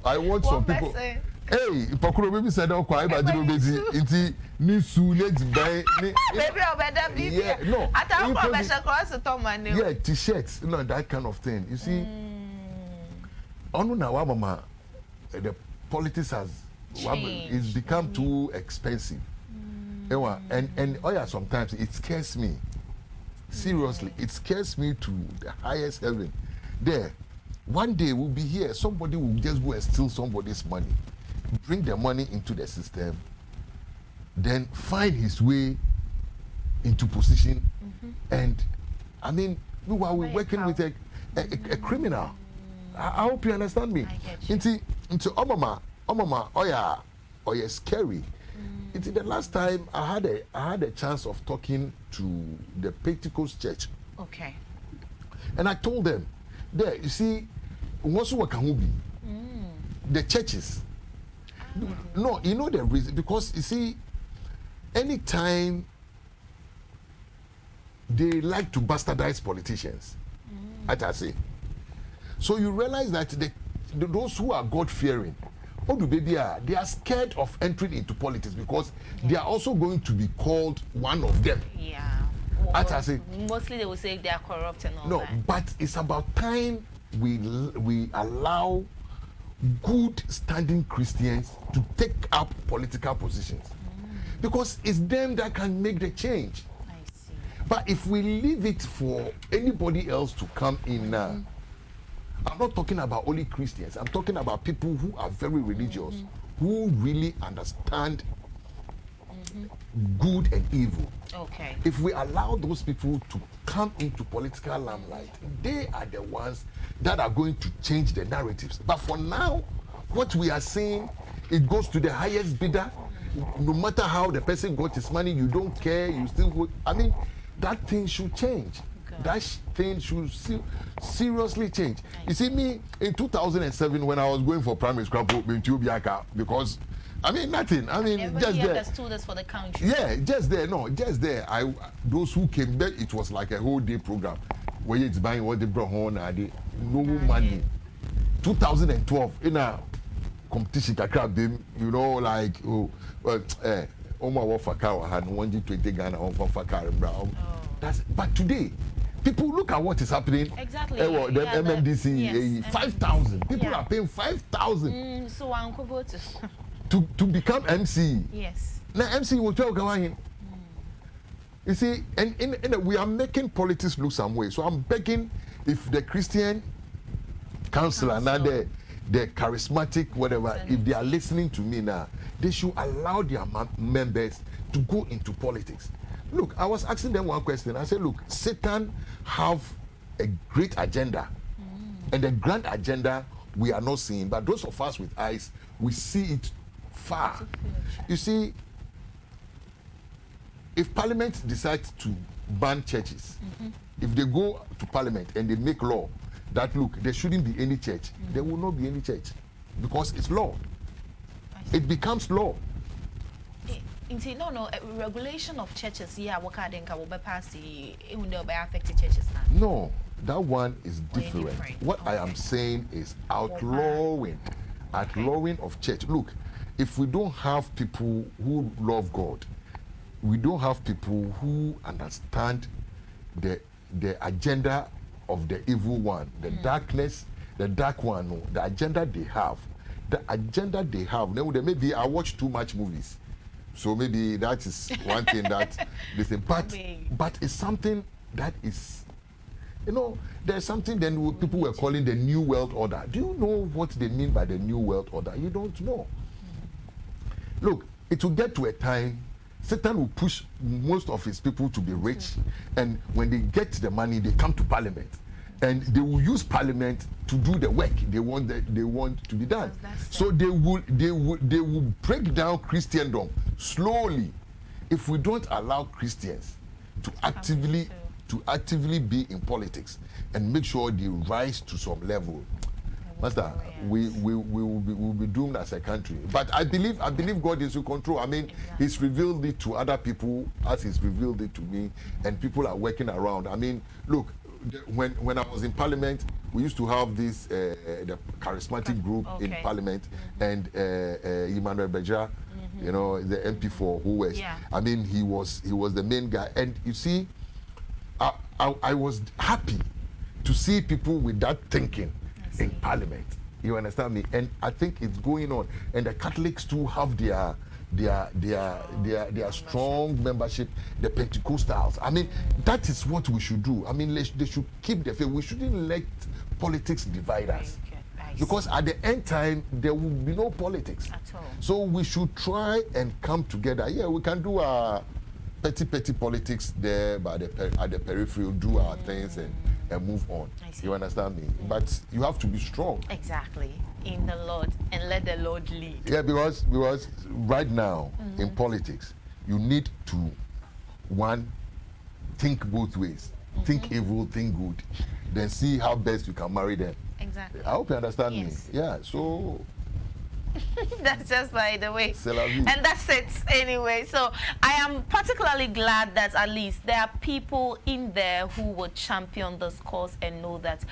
I want some people. Hey, Pakuro baby said, "Oh, I but you busy. Inti nisu let's buy." Baby, yeah, no. Yeah, t-shirts, that kind of thing. You see, mama, the politics it's become too expensive. And sometimes it scares me. Seriously, it scares me to the highest heaven. There, one day we'll be here. Somebody will just go and steal somebody's money. Bring the money into the system, then find his way into position. And I mean, while we're working with a criminal, I hope you understand me. Into Obama, oh yeah, scary. It's the last time I had a chance of talking to the Pentecost church. Okay. And I told them, there, you see, the churches. No, you know the reason, because you see, anytime they like to bastardize politicians, I say. So you realize that those who are God-fearing, they are scared of entering into politics because they are also going to be called one of them. Yeah. I say, mostly they will say they are corrupt and all that. No, but it's about time we allow good standing Christians to take up political positions, because it's them that can make the change. I see. But if we leave it for anybody else to come in now, I'm not talking about only Christians. I'm talking about people who are very religious, who really understand good and evil. Okay. If we allow those people to come into political limelight, they are the ones that are going to change the narratives. But for now, what we are seeing, it goes to the highest bidder. No matter how the person got his money, you don't care, you still would. I mean, that thing should change. Okay. That thing should seriously change. You see, me in 2007, when I was going for primary school, because I mean, nothing. I mean, everybody just there. Understood us for the country. Yeah, just there. No, just there. Those who came there, it was like a whole day program. Where it's buying what they brought home, no money. 2012, in a competition, you know, like Oma Wafaka had 120 Ghana on Fafaka Brown. But today, people look at what is happening. Exactly. The MMDC, 5,000. People are paying 5,000. So I'm voted. To become MC. Yes. Now MC will tell Gawain. You see, and we are making politics look some way. So I'm begging, if the Christian council and now the charismatic whatever, if they are listening to me now, they should allow their members to go into politics. Look, I was asking them one question. I said, look, Satan have a great agenda, and the grand agenda we are not seeing, but those of us with eyes, we see it far. You see, if Parliament decides to ban churches, if they go to Parliament and they make law that, look, there shouldn't be any church, there will not be any church, because it's law. It becomes law. No, regulation of churches, will pass the affected churches now. No, that one is different. What I am saying is outlawing of church. Look, if we don't have people who love God, we don't have people who understand the agenda of the evil one, the darkness, the dark one, no, the agenda they have. Maybe I watch too much movies. So maybe that is one thing that they say, but it's something that is, you know, there's something then people were calling the New World Order. Do you know what they mean by the New World Order? You don't know. Look, it will get to a time, Satan will push most of his people to be rich, and when they get the money, they come to Parliament, and they will use Parliament to do the work they want to be done. So they will break down Christendom slowly if we don't allow Christians to actively be in politics and make sure they rise to some level. Master, we will be doomed as a country. But I believe God is in control. I mean, He's revealed it to other people as He's revealed it to me, and people are working around. I mean, look, when I was in Parliament, we used to have this the charismatic group in Parliament, and Emmanuel Beja, you know, the MP for who was. I mean, he was the main guy, and you see, I was happy to see people with that thinking in Parliament. You understand me? And I think it's going on. And the Catholics too have their strong membership, the Pentecostals. I mean, that is what we should do. I mean, they should keep their faith. We shouldn't let politics divide us. Because at the end time, there will be no politics. At all. So we should try and come together. Yeah, we can do our petty politics there, but at the periphery, do our things and move on. You understand me? But you have to be strong. Exactly. In the Lord, and let the Lord lead. Yeah, because right now in politics, you need to, one, think both ways. Think evil, think good. Then see how best you can marry them. Exactly. I hope you understand me. Yeah, so... That's just by the way. And that's it anyway. So I am particularly glad that at least there are people in there who would champion this cause and know that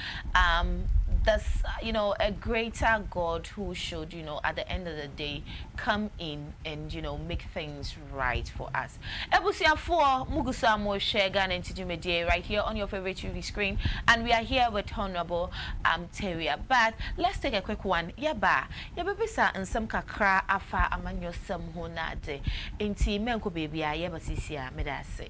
there's, you know, a greater God who should, you know, at the end of the day come in and, you know, make things right for us. Ebusia for Mugusa Mo Shegan and Tijumedie right here on your favorite TV screen, and we are here with Honorable Tawiah. But let's take a quick one. Yaba bisa and some kakra afa amanyo sam honade inti menko baby yaba sisia medase.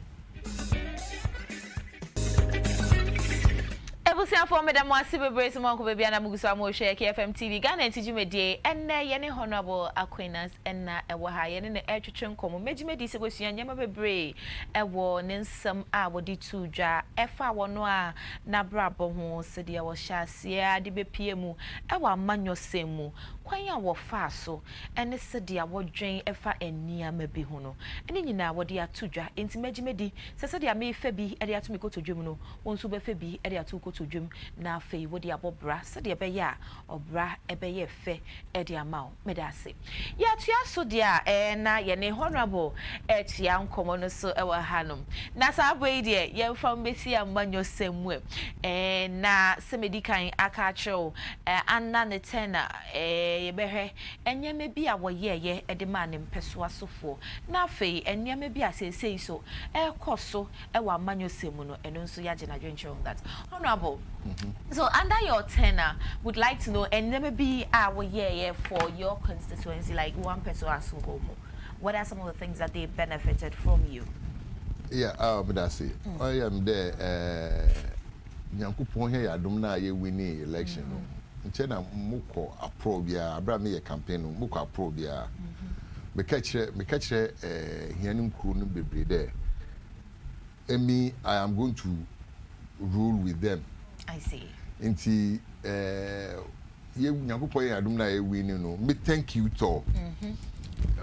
abusia for me da mo asibe brace mo ko bebia na mugusa mo share KFM TV Ghana ntijumedie enne ye ne honorable Aquinas enna ewo ha ye ne etwetwe nkomo megimedi se bosua nyama bebre ewo ne nsam a wodi tudwa efa wono a na brabo ho se de wo hyase ade bepie mu ewo amanyosem mu kwan a wo fa so ene se de wodwen efa enia mabi ho no ene nyina wodi atudwa enti megimedi se de amefa bi ade atumi ko todwum no wonso befa bi ade atu ko todwum na afei wodi abobra se de be ya obra ebe ye fe ede amaw medase ya tua so de a na ye ne honorable etia nkomo no so ewa hanom na sa boy de ye from besi amanyo semwe na se medikan aka chew anna ne tena ye behwe enyeme bi a wo ye ede ma ne mpeso asofo na afei enyeme bi asesei so ekoso ewa amanyo semu no eno nso ya gena dwenche on that honorable. So under your tenure, would like to know, and let me be our year for your constituency, like one person as what are some of the things that they benefited from you? Yeah, but that's it. I am there. Nyankopon here adom ye winning election. Nchena muko aprobia, Abraham ye campaign muko aprobia. Me catch hianim kru no bebre there. And me, I am going to rule with them. I see. Inti ye nyankopon ye adom na ye winning no. Me thank you to.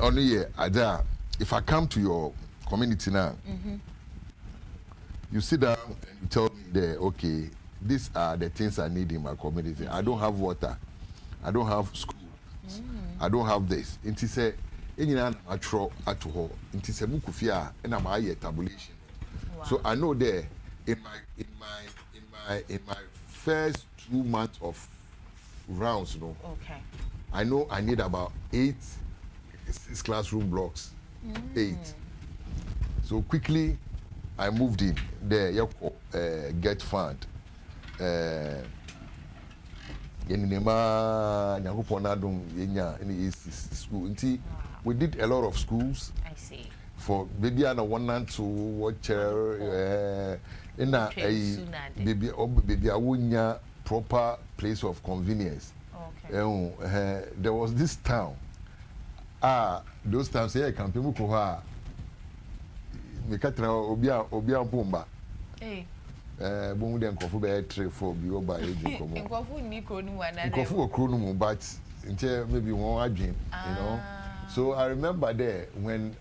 Only ye ada if I come to your community now, you sit down and you tell me there, okay, these are the things I need in my community. I don't have water, I don't have school, I don't have this. Inti say enyina na atro atoho. Inti say mukufia na ma aye tabulation. So I know there in my first 2 months of rounds, you know. Okay. I know I need about 6 classroom blocks. 8. So quickly I moved in there. Get fund. We did a lot of schools. I see. For baby and 1 and 2 watch in a baby awunya proper place of convenience. Okay. There was this town. Those times here campaign muko ha me katra obia bomba. Bomu den kofu be 3 4 bi oba eji komo. Nkofu ni kro nu wana. Nkofu okro nu mu but maybe one adwin, you know. So I remember there when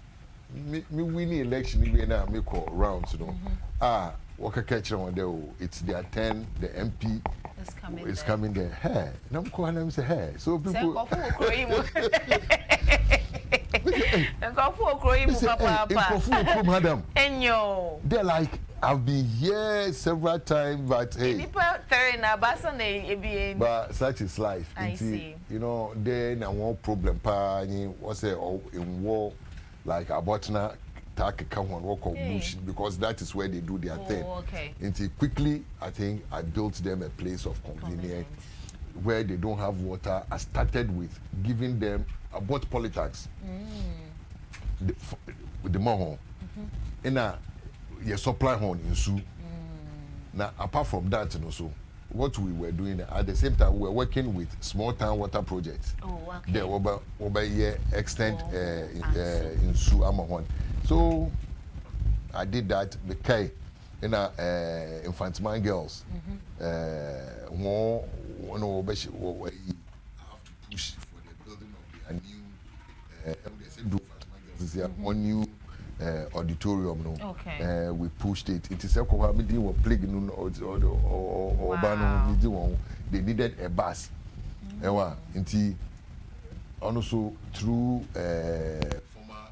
me winning election we na me call rounds, you know. What catch on there? It's their 10. The MP is coming there. Hey, now I'm calling them say hey. So people. Madam. They're like, I've been here several times, but hey. But such is life. I see. You know, then I want problem. What's it in war? Like Abotna, because that is where they do their thing. Okay. Until quickly, I think I built them a place of convenience where they don't have water. I started with giving them about politics. The more and you supply home in Su. Now, apart from that, you know, so what we were doing at the same time, we were working with small town water projects. Okay. There over year extend in Su Amahon. So I did that because infant man girls more have to push for the building of a new new auditorium. No, okay. We pushed it. It is a community were plaguing they needed a bus. Also through former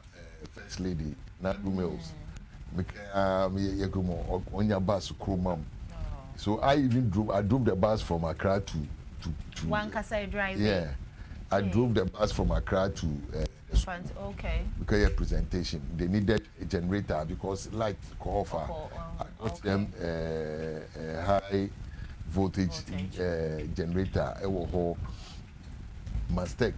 First Lady Nadu Mills, on your bus mom. So I even drove the bus from Accra to one Kasai drive. Yeah, I drove the bus from Accra to okay. Because presentation, they needed a generator because light call for. I got them a high voltage generator. Mastec,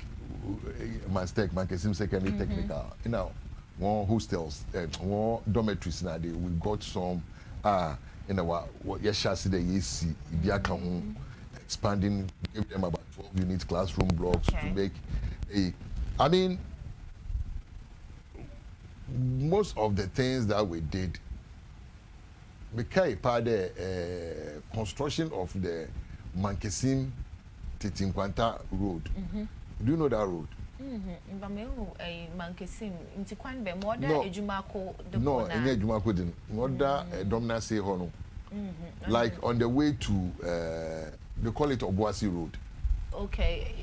secondary technical. Now, more hostels, more dormitories now. We got some. in our what yeshasi the yesi ibiaka expanding, give them about 12 unit classroom blocks to make a. I mean, most of the things that we did, part the construction of the Mankesim Titinkwanta road. Do you know that road? No, in Ejumako didn't. Mother Domina say hono. Like on the way to they call it Obuasi Road. Okay,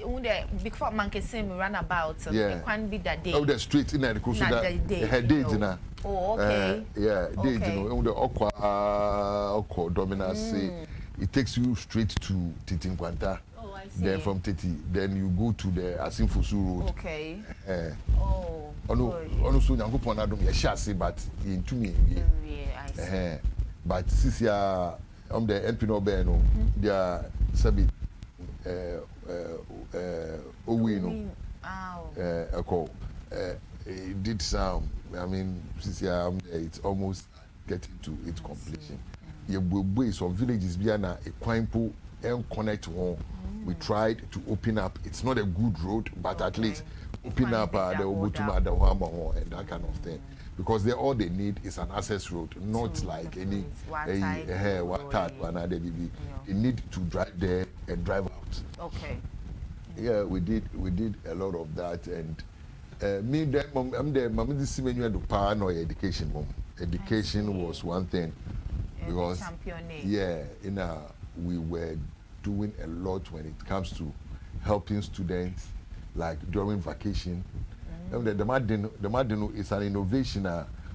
before Mankesim ran about, it can't be that day. Oh, the street in the course that had days na. Oh, okay. Yeah, days, you know, the Okwa Domina say it takes you straight to Titinkwanta. Oh, I see. Then from Titi, then you go to the Asimfusu Road. Okay. Oh. Ono so nyango pona dom ye shase but into me. Yeah, I see. But since ya the MP no be no, they are sabi Owino. It did some. I mean, since it's almost getting to its completion. Some villages be na Quansah and connect home. We tried to open up. It's not a good road, but at least open up the Obutuma, the Wamba, and that kind of thing. Because all they need is an access road, not like any They need to drive there and drive out. Okay. Yeah, we did a lot of that, and me then I'm there. Mama this menu to power no education. Education was one thing because we were doing a lot when it comes to helping students, like during vacation. The Madino is an innovation.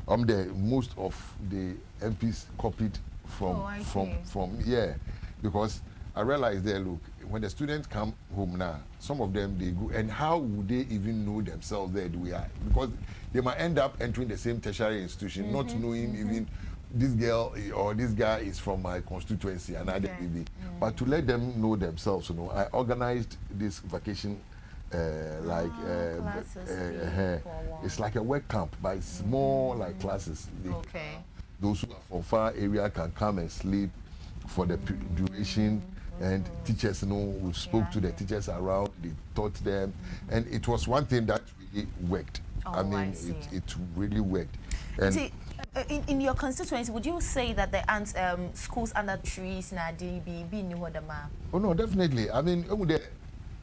Most of the MPs copied from because I realized there, look, when the students come home now, some of them they go, and how would they even know themselves that we are? Because they might end up entering the same tertiary institution, not knowing even this girl or this guy is from my constituency, another baby. But to let them know themselves, I organized this vacation. It's like a work camp, but it's more like classes. Those who are from far area can come and sleep for the duration, and teachers, we spoke to the teachers around, they taught them, and it was one thing that really worked. It really worked. And see, in your constituency, would you say that the schools under trees na be new the map? Oh no, definitely. I mean,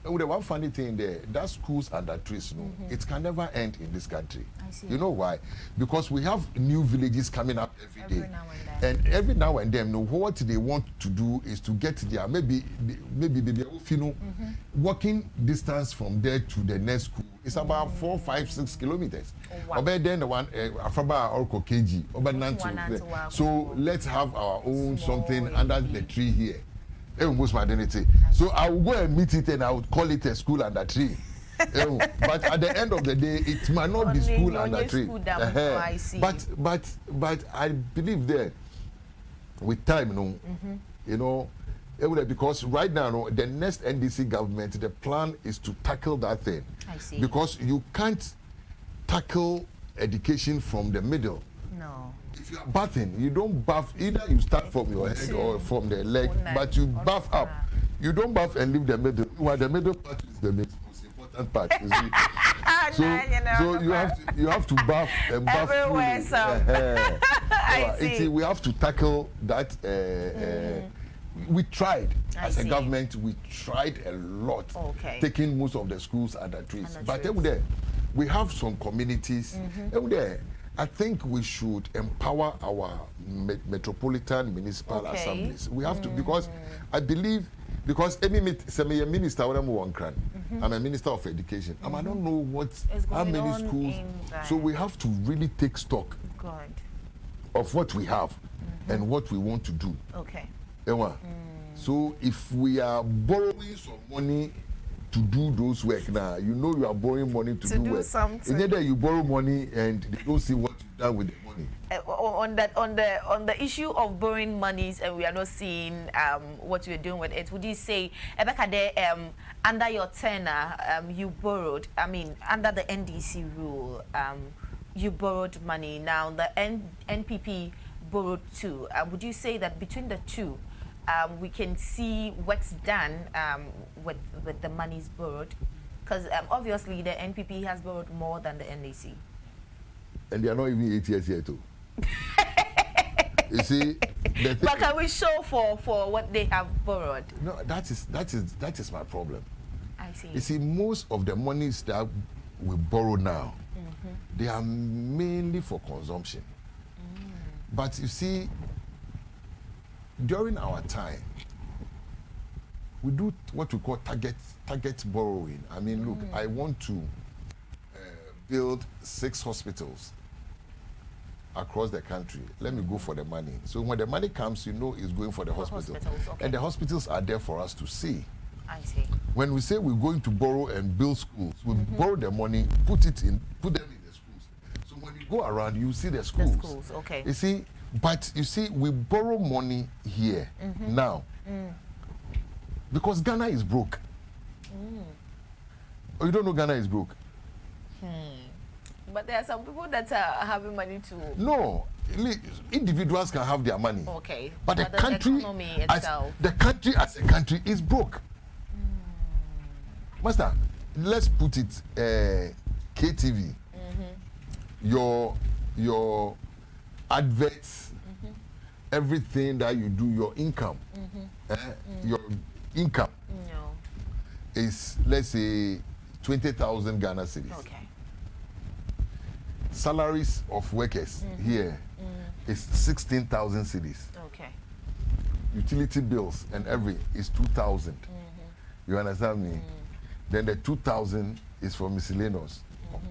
the one funny thing there, that schools under trees, it can never end in this country. I see. You know why? Because we have new villages coming up every day. Now and then. And every now and then, what they want to do is to get there, maybe walking distance from there to the next school is about 4, 5, 6 kilometers. Oh, wow. Then the one Afaba or KG. So let's have our own something under the tree here. Most my identity. So I will go and meet it and I would call it a school under tree. But at the end of the day, it might not be school under tree. I see. But I believe that with time, because right now, the next NDC government, the plan is to tackle that thing. I see. Because you can't tackle education from the middle. No. If you are bathing, you don't bath, either you start from your head or from the leg, but you bath up. You don't bath and leave the middle. Well, the middle part is the most important part. You see? So you have to bath and bath fully. We have to tackle that. We tried as a government. We tried a lot, taking most of the schools under trees. But there, we have some communities. There, I think we should empower our metropolitan municipal assemblies. We have to, because I believe, because I'm a minister of education. I don't know how many schools. So we have to really take stock of what we have and what we want to do. So if we are borrowing some money to do those work now, you are borrowing money to do work. Something. Either you borrow money and they don't see what you've done with the money. On the issue of borrowing monies, and we are not seeing what you're doing with it, would you say under your tenure you borrowed, under the NDC rule, you borrowed money. Now the NPP borrowed too. Would you say that between the two, we can see what's done with the monies borrowed? Because obviously the NPP has borrowed more than the NDC. And they are not even 8 years yet too. You see, but can we show for what they have borrowed? No, that is my problem. I see. You see, most of the monies that we borrow now, they are mainly for consumption. But you see, during our time, we do what we call target borrowing. I mean, look, I want to build 6 hospitals across the country. Let me go for the money. So when the money comes, you know it's going for the hospital. Okay. And the hospitals are there for us to see. I see. When we say we're going to borrow and build schools, we borrow the money, put them in the schools. So when you go around, you see the schools. The schools, okay. You see, but you see, we borrow money here now because Ghana is broke. Oh, you don't know Ghana is broke? But there are some people that are having money too. No, individuals can have their money. Okay. But the country, the country as a country is broke. Master, let's put it KTV. Your adverts, everything that you do, your income, your income is, let's say, 20,000 Ghana cedis. Okay. Salaries of workers here is 16,000 cedis. Okay. Utility bills and every is 2,000. You understand me? Then the 2,000 is for miscellaneous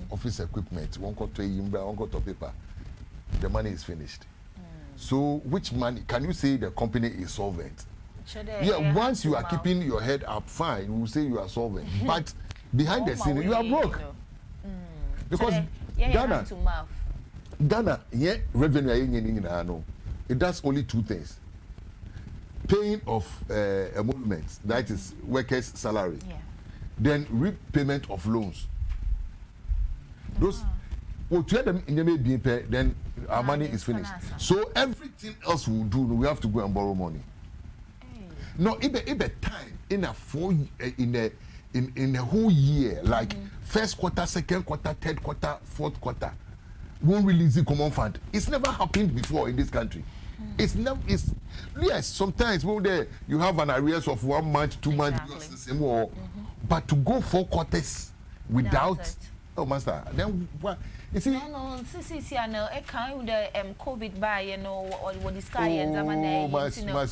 office equipment. One got to Yimbra, one got to paper. The money is finished. So which money can you say the company is solvent? Yeah, once you are keeping your head up, fine, we will say you are solvent. But behind the scene, you are broke. Because Ghana, yeah, revenue, it does only 2 things. Paying of emoluments, that is workers' salary. Yeah. Then repayment of loans. Those, then our money is finished. So everything else we do, we have to go and borrow money. No, if a time in a whole year, like first quarter, second quarter, third quarter, fourth quarter, won't release the common fund. It's never happened before in this country. It's never. It's yes. Sometimes you have an arrears of 1 month, 2 months, but to go 4 quarters without. Oh, master. Then what? You see? No. See, I know. I can't the COVID by or what is sky and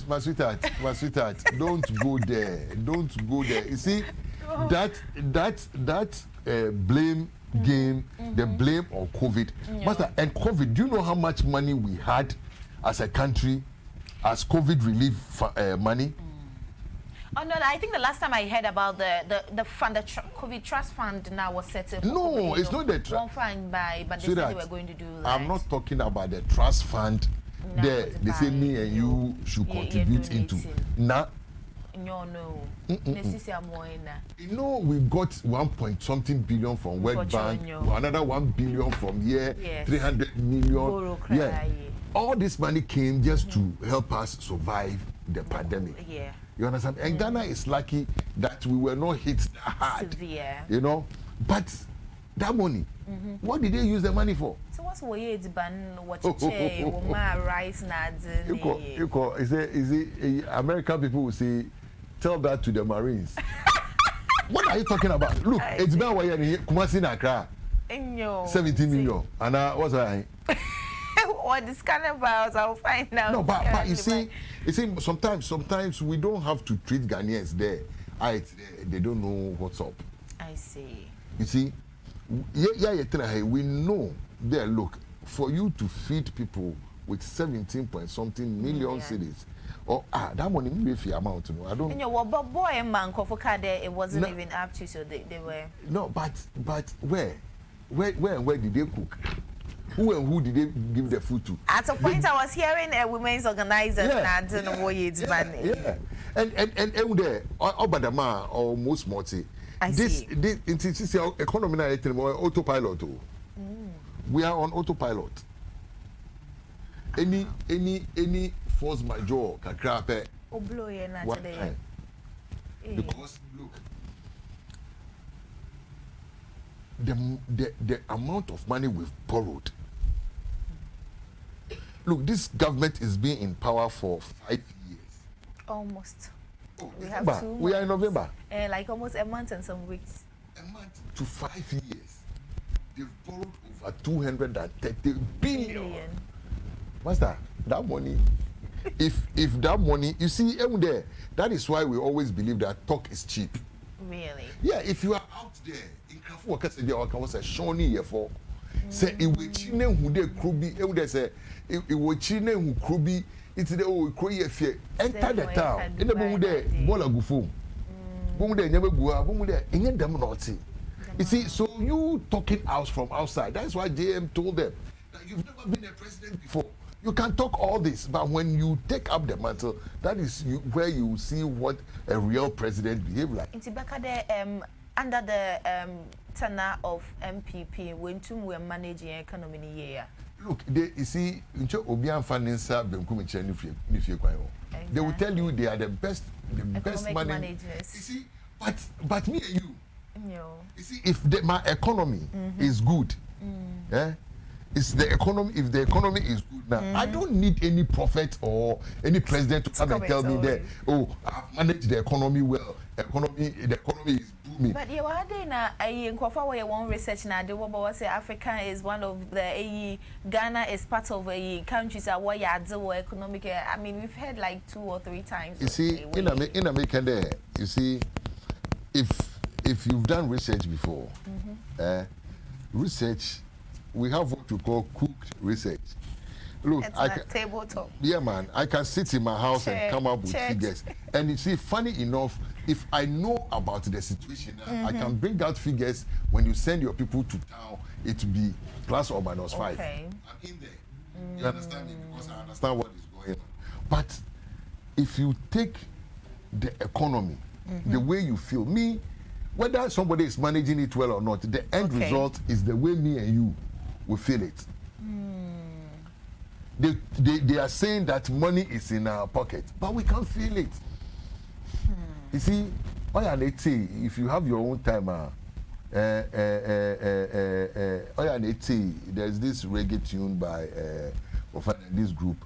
my sweetheart, don't go there. Don't go there. You see, that blame game, the blame on COVID, master. And COVID. Do you know how much money we had as a country, as COVID relief money? Oh no! I think the last time I heard about the fund, the COVID trust fund now was set up. No, COVID, it's not the trust. One fund but they said they were going to do that. I'm not talking about the trust fund. No, they say me and you should contribute into. Nah. No. You know, we got 1 billion from World Bank, another 1 billion from here, 300 million. Yeah. All this money came just to help us survive the pandemic. Yeah. You understand? And Ghana is lucky that we were not hit that hard. Severe. You know? But that money, what did they use the money for? So what's ban what rice nads? Is it American people will say, tell that to the Marines. What are you talking about? Look, it's been why you're Kumasi na Accra. 17 million. And what's that? What this kind of about? I'll find out. No, but you see, sometimes we don't have to treat Ghanaians there. They don't know what's up. I see. You see, we know there. Look, for you to feed people with 17 point something million cedis, or that money maybe if you amount to know. I don't. But boy and man, it wasn't even up to, so they were. No, but where did they cook? Who and who did they give the food to? At a point, I was hearing a women's organizer and yeah. And there, Obadama or most multi. This economy autopilot. We are on autopilot. any force majeure kakra pe obloye na today. Because look, the amount of money we've borrowed. Look, this government is being in power for 5 years. Almost. Oh, we have 2 we are in November. Like almost a month and some weeks. A month to 5 years. They've borrowed over 230 billion. Master, that money, if that money, you see, there, that is why we always believe that talk is cheap. Really? Yeah, if you are out there, in Krafu workers, there was a shoni here for. Say, it will chine who they could be, it would say, it will chine who could be, it's the old Korea fear. Enter the town, in the moon there, Bola Gufo. Boom there, never go, boom there, in them not see. You see, so you talking out from outside. That's why JM told them that you've never been a president before. You can talk all this, but when you take up the mantle, that is where you see what a real president behave like. In Tibaka, under the tenure of MPP, when two were managing economy in a year. Look, you see, Obian Finansa, they will tell you they are the best managers. You see, but me and you. No. You see, if my economy is good, it's the economy. If the economy is good now, I don't need any prophet or any president to come and tell me that, oh, I've managed the economy well. The economy is booming. But you are there now. I one research now. The one say Africa is one of the Ghana is part of countries that where you economic. I mean, we've heard like 2 or 3 times. You see, in America, there, you see, if you've done research before, research, we have what we call cooked research. Look, I can tabletop. Yeah, man, I can sit in my house and come up with figures. And you see, funny enough, if I know about the situation, I can bring out figures. When you send your people to town, it will be plus or minus 5. Okay. I'm in there. You understand me? Because I understand what is going on. But if you take the economy, the way you feel, me, whether somebody is managing it well or not, the end result is the way me and you will feel it. They are saying that money is in our pocket, but we can't feel it. You see, if you have your own time, there's this reggae tune by this group,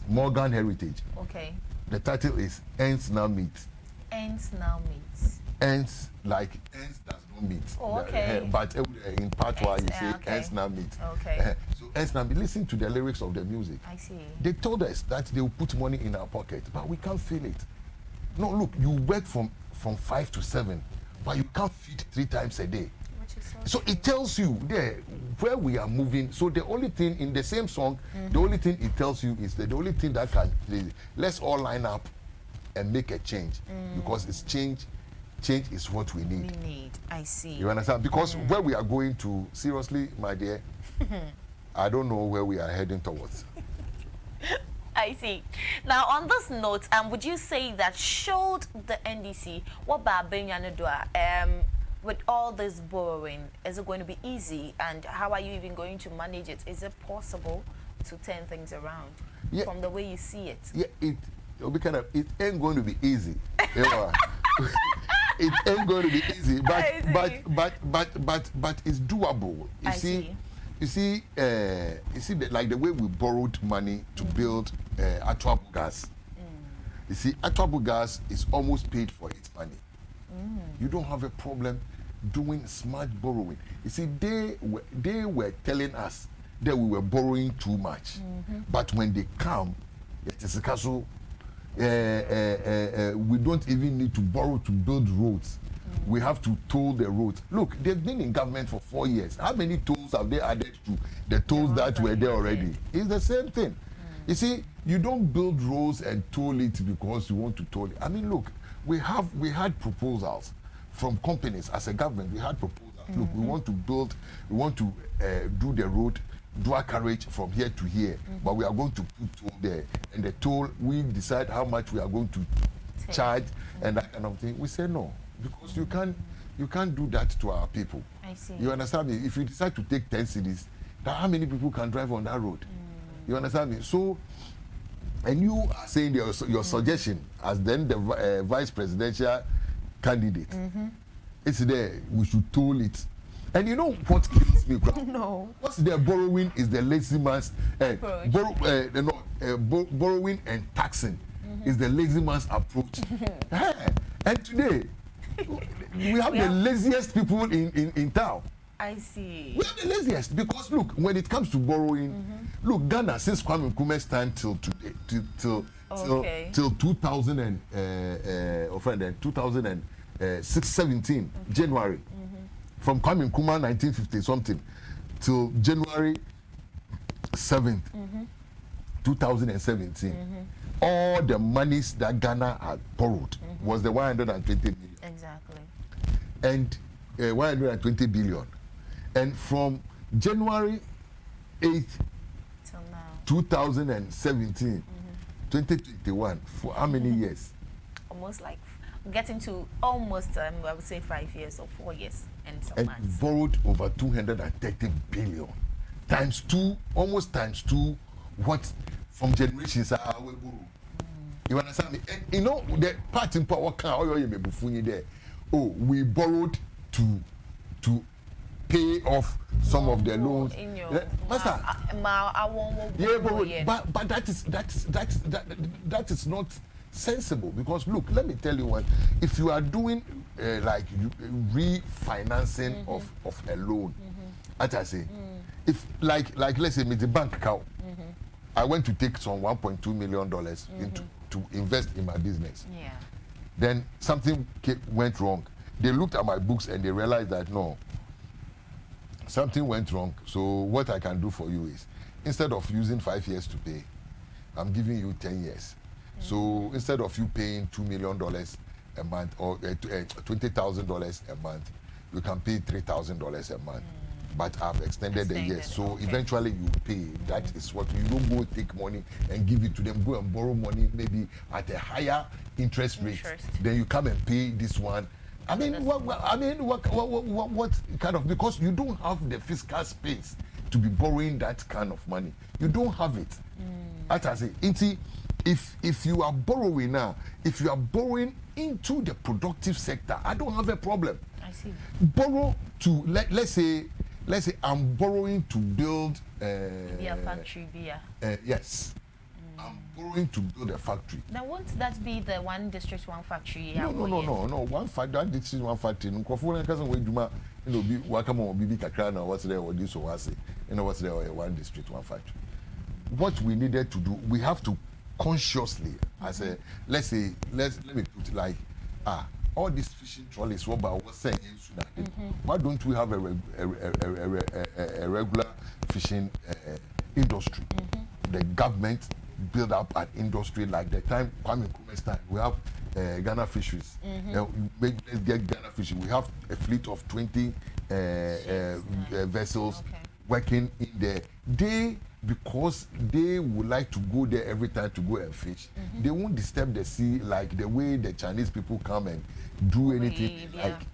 Morgan Heritage. Okay. The title is Ends Now Meet. Ends now meet. Ends like ends does not meet. Oh, okay. But in part one you say ends now meet. Okay. So ends now meet. Listen to the lyrics of the music. I see. They told us that they will put money in our pocket, but we can't feel it. No, look, you work from 5 to 7, but you can't feed 3 times a day. Which is So it tells you there where we are moving. So the only thing in the same song, the only thing it tells you is that the only thing that can let's all line up and make a change, because it's change is what we need. I see. You understand? Because where we are going to, seriously, my dear, I don't know where we are heading towards. I see. Now, on this note, would you say that should the NDC, with all this borrowing, is it going to be easy? And how are you even going to manage it? Is it possible to turn things around from the way you see it? Yeah, it'll be it ain't going to be easy. It ain't going to be easy, but it's doable. You see, like the way we borrowed money to build Atuabu gas. You see, Atuabu gas is almost paid for its money. You don't have a problem doing smart borrowing. You see, they were telling us that we were borrowing too much, but when they come, it is a castle. We don't even need to borrow to build roads. We have to toll the roads. Look, they've been in government for 4 years. How many tolls have they added to the tolls that were there already? It's the same thing. You see, you don't build roads and toll it because you want to toll it. I mean, look, we had proposals from companies as a government. We had proposals. Look, we want to build, we want to do the road, dual carriage from here to here, but we are going to put toll there. And the toll, we decide how much we are going to charge and that kind of thing. We say no, because you can't do that to our people. I see. You understand me? If you decide to take 10 cedis, That how many people can drive on that road? You understand me? So, and you are saying your suggestion as then the vice presidential candidate. It's there. We should toll it. And you know what kills me? No. What's there? Borrowing is the lazy man's borrowing and taxing is the lazy man's approach. And today we have the laziest people in town. I see. We are the laziest because look, when it comes to borrowing, look, Ghana since Kwame Nkrumah's time till today, till 2017 January, from Kwame Nkrumah 1950 something till January 7th, 2017, all the monies that Ghana had borrowed was the 120 billion. Exactly. And 120 billion. And from January 8th till now, 2017, 2021, for how many years? Almost like getting to almost, I would say 5 years or 4 years and some and months. Borrowed over 230 billion. Times two, almost times two, what from generations are we borrow. You understand me? And you know, the part in power can there. Oh, we borrowed to pay off some of the loans. Master, but that is not sensible because look, let me tell you what. If you are doing like refinancing of a loan, as I say, if like let's say me the bank account, I went to take some $1.2 million to invest in my business. Yeah. Then something went wrong. They looked at my books and they realized that no, something went wrong. So what I can do for you is, instead of using 5 years to pay, I'm giving you 10 years. So instead of you paying $2 million a month or $20,000 a month, you can pay $3,000 a month. But I've extended the years. So eventually you pay. That is what you don't go take money and give it to them. Go and borrow money maybe at a higher interest rate. Then you come and pay this one. I mean, what kind of, because you don't have the fiscal space to be borrowing that kind of money. You don't have it. As I say, if you are borrowing now, if you are borrowing into the productive sector, I don't have a problem. I see. Borrow to let's say I'm borrowing to build a factory. Yes. I'm borrowing to build a factory. Now, won't that be the one district, one factory? No. One factory, one district, one factory. No, be wakamo bibi kakra na what's there or this or what's it. You know what's there one district, one factory. What we needed to do, we have to consciously, as a let me put it like all these fishing trolleys, what about what's saying in Sudan? Why don't we have a regular fishing industry? The government build up an industry like the time Kwame Nkrumah's time. We have Ghana Fisheries. Let's get Ghana Fisheries. We have a fleet of 20 vessels working in there. Because they would like to go there every time to go and fish. They won't disturb the sea like the way the Chinese people come and do anything like.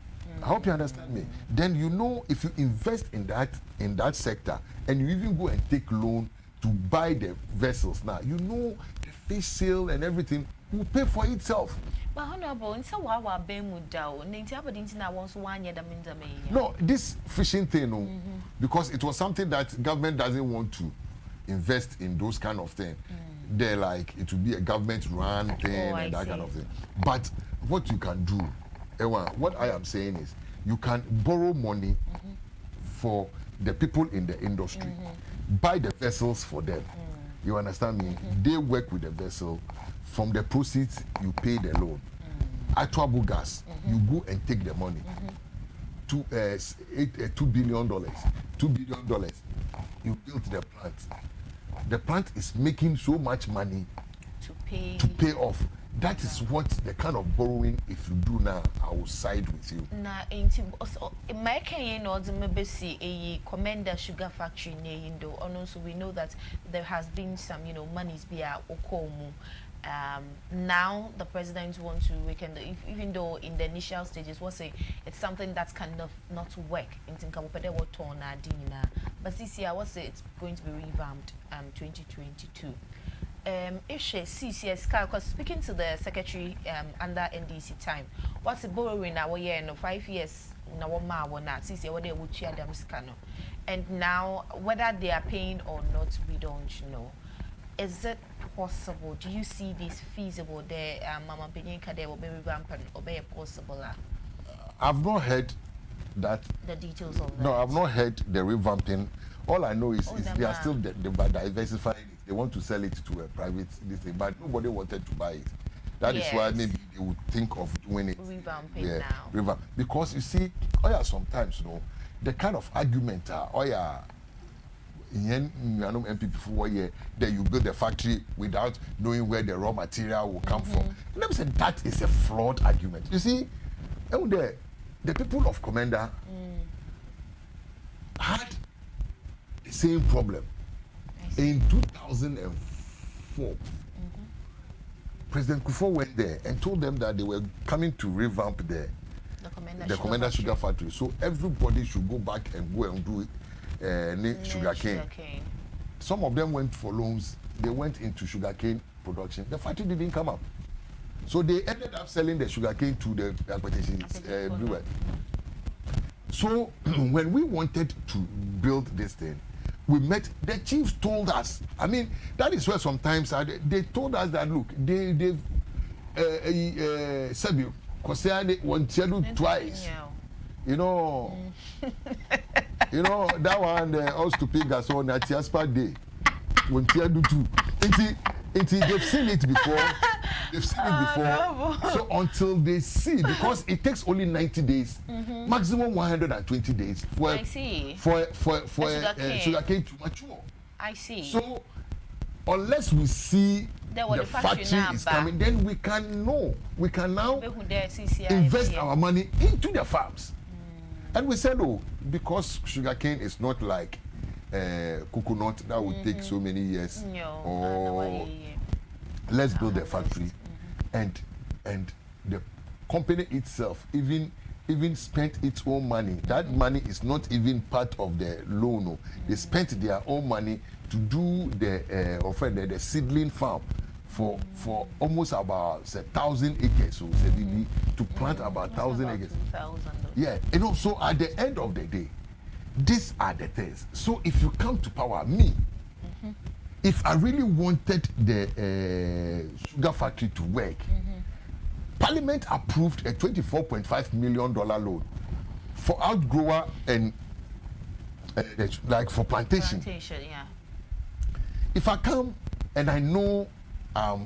I hope you understand me. Then you know, if you invest in that sector and you even go and take loan to buy the vessels now, you know the fish sale and everything will pay for itself. But honorable, no, this fishing thing, because it was something that government doesn't want to invest in those kind of things. They're like, it will be a government run thing and that kind of thing. But what you can do, Ewa, what I am saying is, you can borrow money for the people in the industry, buy the vessels for them. You understand me? They work with the vessel. From the proceeds, you pay the loan. At Twabu Gas, you go and take the money. $2 billion. $2 billion. You built the plant. The plant is making so much money to pay off. That is what the kind of borrowing, if you do now, I will side with you. Na a Commander Sugar Factory near Indo. And also we know that there has been some, monies be okomu. Now the president wants to weaken even though in the initial stages it's something that's kind of not work in Tinkabopede what torna dina, but this year it's going to be revamped 2022. If she CCS because speaking to the secretary under NDC time, what's the borrowing our year no 5 years na ma wona CCS what they would share them scano, and now whether they are paying or not we don't know. Is it possible? Do you see this feasible? The Mama Beninka will be revamped or be possible? I've not heard that. The details of that. No, I've not heard the revamping. All I know is they are still diversifying it. They want to sell it to a private thing, but nobody wanted to buy it. That is why maybe they would think of doing it. Revamping now. Because you see, sometimes, the kind of argument MPP for 1 year, then you build the factory without knowing where the raw material will come from. Let me say that is a flawed argument. You see, the people of Commander had the same problem in 2004. President Kufuor went there and told them that they were coming to revamp the Commander Sugar Factory. So everybody should go back and go and do it. Sugarcane. Some of them went for loans. They went into sugarcane production. The factory didn't come up, so they ended up selling the sugarcane to the competitions everywhere. So when we wanted to build this thing, we met the chiefs. Told us. I mean, that is where sometimes they told us that look, they've said you want to do twice. You know. You know that one us to pay gas on at Tiaspa Day when Tia do too. They've seen it before. So until they see, because it takes only 90 days, maximum 120 days for sugarcane to mature. I see. So unless we see the factory is coming, then we can know. We can now invest our money into the farms. And we said, because sugarcane is not like coconut that would take so many years. Let's build a factory, and the company itself even spent its own money. That money is not even part of the loan. They spent their own money to do the seedling farm for almost about 1,000 acres. So to plant about 1,000 acres. Yeah, so at the end of the day, these are the things. So if you come to power, if I really wanted the sugar factory to work, Parliament approved a $24.5 million loan for outgrower and like for plantation. If I come and I know I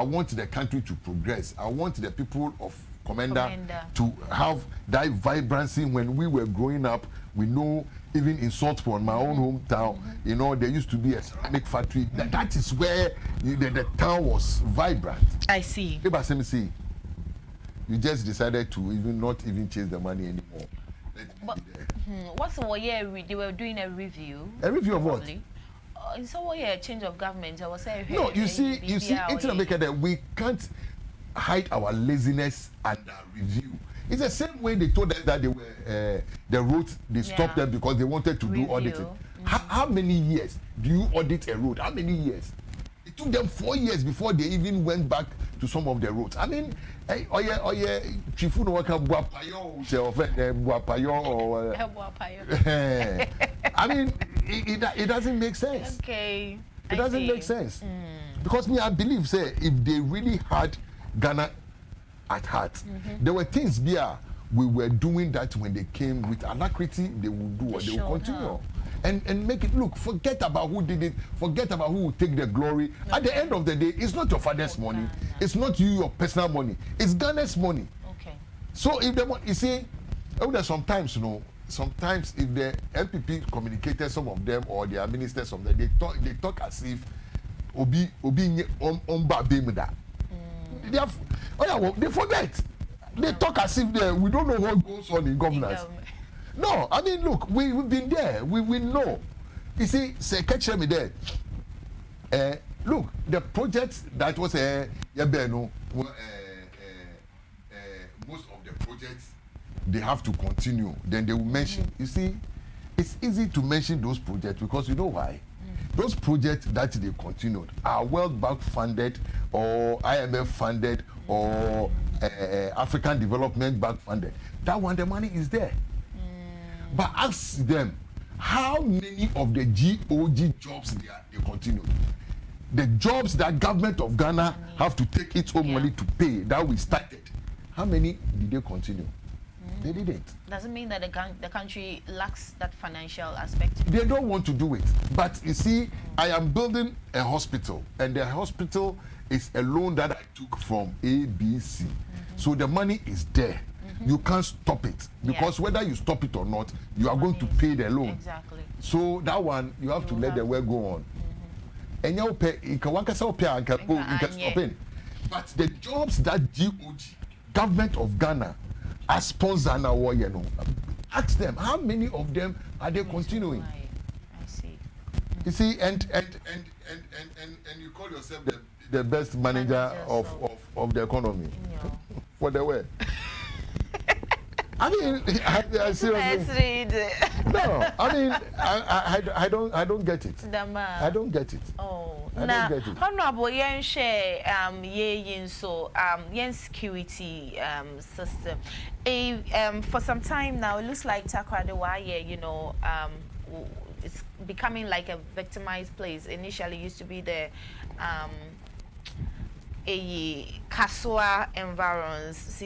want the country to progress. I want the people of Commander to have that vibrancy. When we were growing up, we know even in Saltpond, my own hometown, there used to be a ceramic factory. That is where the town was vibrant. I see. You just decided to not even chase the money anymore. What's the year they were doing a review? A review of what? In some way, a change of government. I was saying. No, you see, it's that we can't hide our laziness under review. It's the same way they told us that they were the roads. They stopped them because they wanted to do auditing. How many years do you audit a road? How many years? It took them 4 years before they even went back to some of the roads. I mean, Chifu no waka buapayo, I mean, it doesn't make sense. Okay. It doesn't make sense. Because I believe, if they really had Ghana at heart, there were things we were doing that when they came with alacrity, they would do what they would continue. And make it look, forget about who did it, forget about who will take the glory. At the end of the day, it's not your father's money, it's not your personal money, it's Ghana's money. Okay. So if they want, you see, sometimes, sometimes if the MPP communicated, some of them, or their ministers, some of them, they talk as if Obi they forget. They talk as if we don't know what goes on in governance. No, I mean, look, we've been there. We know. You see, say, catch me there. look, the projects that was most of the projects they have to continue. Then they will mention. You see, it's easy to mention those projects because you know why? Those projects that they continued are World Bank funded or IMF funded or African Development Bank funded. That one, the money is there. But ask them, how many of the GOG jobs they continued? The jobs that government of Ghana have to take its own money to pay that we started, how many did they continue? They didn't. Doesn't mean that the country lacks that financial aspect. They don't want to do it. But you see, I am building a hospital, and the hospital is a loan that I took from ABC. So the money is there. You can't stop it because whether you stop it or not, you are going to pay the loan. Exactly. So that one, you have to let the work go on. And you pay, you can stop it. But the jobs that GOG, government of Ghana, are sponsored now, ask them how many of them are they continuing. I see. You see, and you call yourself the best manager of the economy for the way. I mean, I seriously. No, I mean, I don't get it. I don't get it. Oh, I don't get it. Honorable, yen share yen security system. For some time now, it looks like Tawiah, you know, it's becoming like a victimized place. Initially, used to be the a Quansah environs,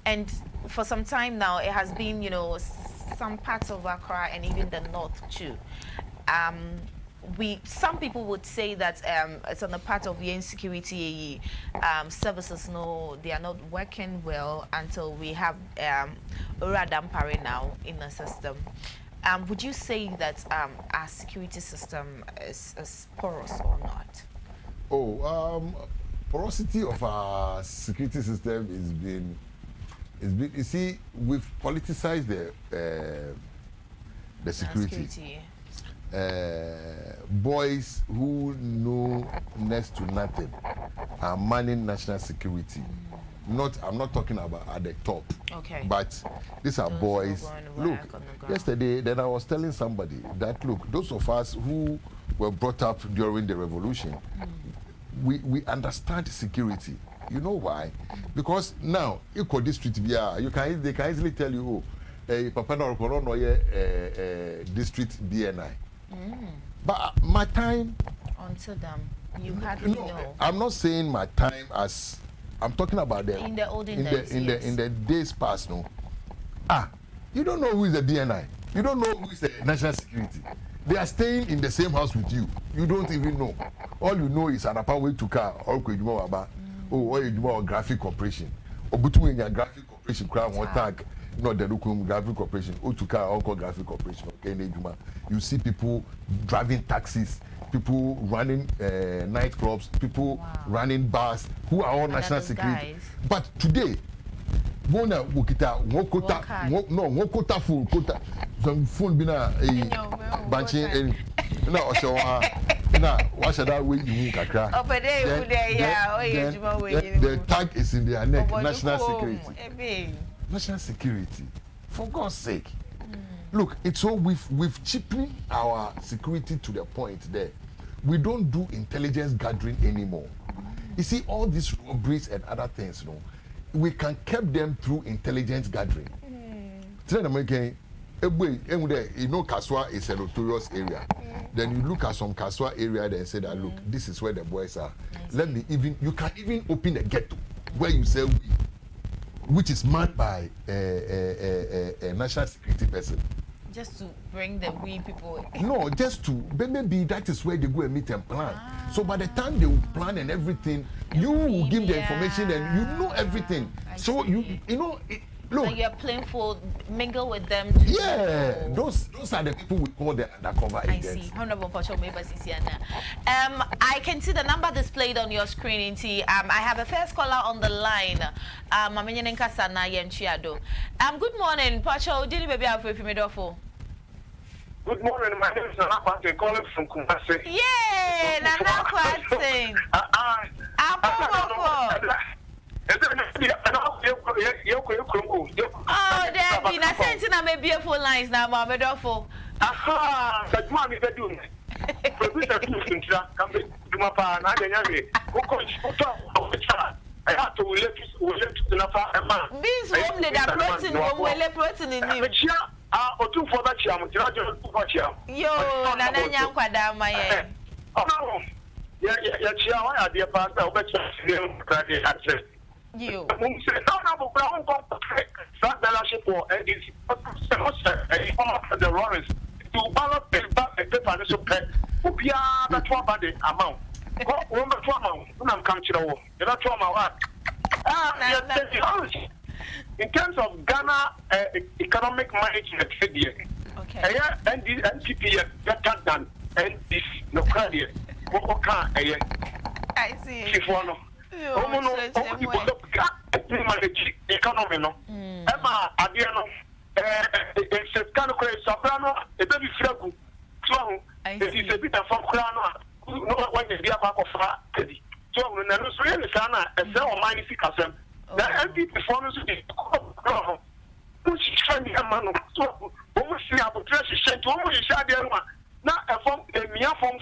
and for some time now it has been, you know, some parts of Accra and even the north too. Some people would say that it's on the part of the insecurity services. No, they are not working well until we have Uradampare now in the system. Would you say that our security system is porous or not? Porosity of our security system is been. You see, we've politicized the security. Boys who know next to nothing are manning national security. I'm not talking about at the top. Okay. But these are boys. Look, yesterday, then I was telling somebody that look, those of us who were brought up during the revolution, we understand security. You know why? Because now, they can easily tell you, Papa no district BNI. But my time. Until them, you hardly know. I'm not saying my time as I'm talking about in the olden days. In the days past, no. You don't know who is the BNI. You don't know who is the national security. They are staying in the same house with you. You don't even know. All you know is an way to car or or graphic corporation. Or between your graphic corporation, crown or tag, not the local graphic corporation, or to car or graphic corporation. Okay, you see people driving taxis, people running nightclubs, people running bars, who are all national security. Guys. But today, wokota full quota some phone bina banching na osho na what should that way you kakra the tag is in their neck. National security. National security, for God's sake. Look, it's so we've cheapened our security to the point there we don't do intelligence gathering anymore. You see, all these robberies and other things, you know, we can keep them through intelligence gathering. You know, Quansah is a notorious area. Then you look at some Quansah area and say that, look, this is where the boys are. You can even open a ghetto where you say which is manned by a national security person. Just to bring the wee people. No, just to, maybe that is where they go and meet and plan. So by the time they will plan and everything, you will give the information and you know everything. So you know, look. Like you're playing for mingle with them. Yeah, those are the people we call the undercover agents. I see. Honorable Pacho, I can see the number displayed on your screen. I have a first caller on the line. Good morning, Pacho. Did you baby have a Good morning, my name is Nana calling from Quansah. Yeah, Listen. Oh, Debbie, na senti na me beautiful lines na ma me dofo. Aha, ka juma mi be dum. Producer tu sintra, kan be juma pa na de nya me. Ko I have to let na fa e ma. This one le da protein wo wele protein ni. Me chia otu for that chia mo tira jo tu for chia. Yo, na nya nkwada ma ye. Oh, ya chia wa ya de pa ta o be chia dem krade access. You. Mum se na bo bra on ko that fellowship for NDC. The Lawrence to ballot paper so pet. Ubia the 12 body amount. Go on the 12 amount. I'm coming to the war. You're not 12 amount. In terms of Ghana economic management, okay. And the NPP better than NDC. No credit. I see. Economy no. Emma Adiano. It's a kind of crazy soprano, a baby flagu. So it is a bit of crano. No one is the back of Teddy. So when I was really sana, and so mine is Casem. The LP performance is which is trying a man. So almost see a dress sent to almost Shadiana. Not a form, a mere form.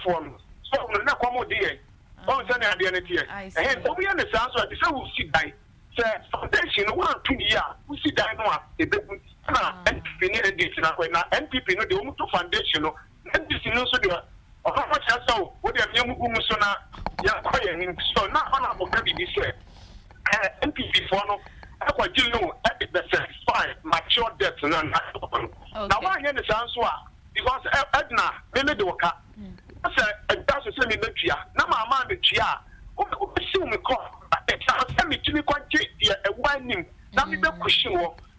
So when I come with the oh, Sunday identity. And we understand so I will see by foundation 1 2 years. We see that no NPP no the only foundation no NPP no so the how much so what the young woman so na ya quiet him so now on about this way NPP for no I quite you know at the fine mature debt now why you understand so because Edna me do ka that's the same media na mama me tia o see me call but me to me quite a one name na me be question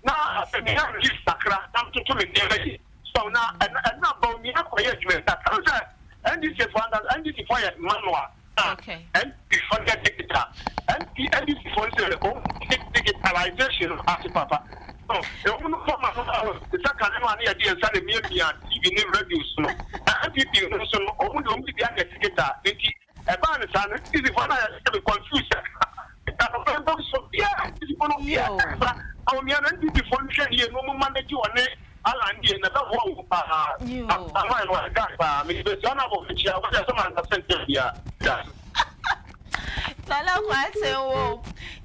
now me have this sakra am to me dey so now and now about me have judgment that and this is one and this is for manual okay and before get digital and this is for digitalization as papa no the one for the second one here dey inside the media TV radios no and people so no only be the digital e ba ne san this is for na be confused so yeah this is for no yeah I mean, and the function here, no man that you are Alan, and the whole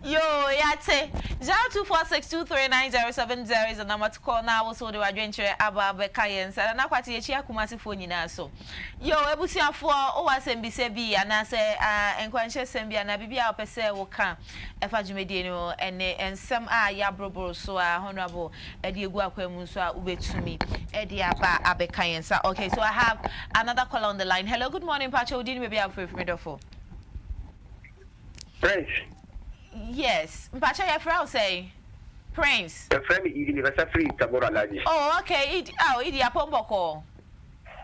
Yo, yate 0246239070 is the number to call now. Also, the adventure about Bekayen said, and I quite a Kumasi phone now. So, yo, Ebusia for OSMBCB, and I say, and Quansah Sembi and Abibia Pese will come, Efajumedino, and some Yabro, so honorable Eddie Guaquemusua Ube to me, Eddie Abekayen. Okay, so I have another call on the line. Hello, good morning, Pacho. Didn't maybe have free for Prince. Yes. Mpacha your friend say Prince. The friend is universal free Tabora Laji. Oh, okay. Idi apomboko.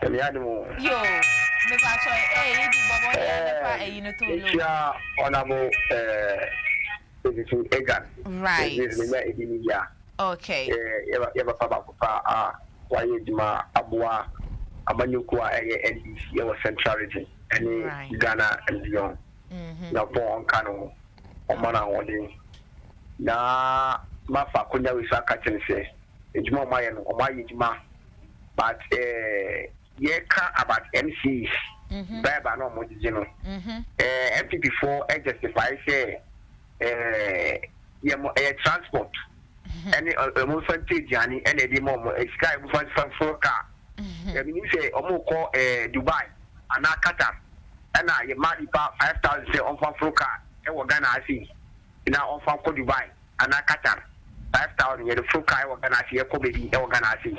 Emiadimo. Yo. Mpacha idi bobo ya you know to yeah, honorable Egan. Right. Okay. Eva Papa Wayedima Abua Amanyukua NDC our central region and Ghana and beyond. Na bon kanu omana wode na mafa kunya we saka chense ejuma omaye no omaye ejuma but ye ka about MCs baba no mo jije no MPP4 justify say ye transport any mo fantage ani any dey mo sky mo fan for car e mean say omo ko Dubai and Qatar and I marry 5,000 say on for car. I was gonna see now on for Dubai and I Qatar 5,000 the full car. I was gonna see a comedy. I was gonna see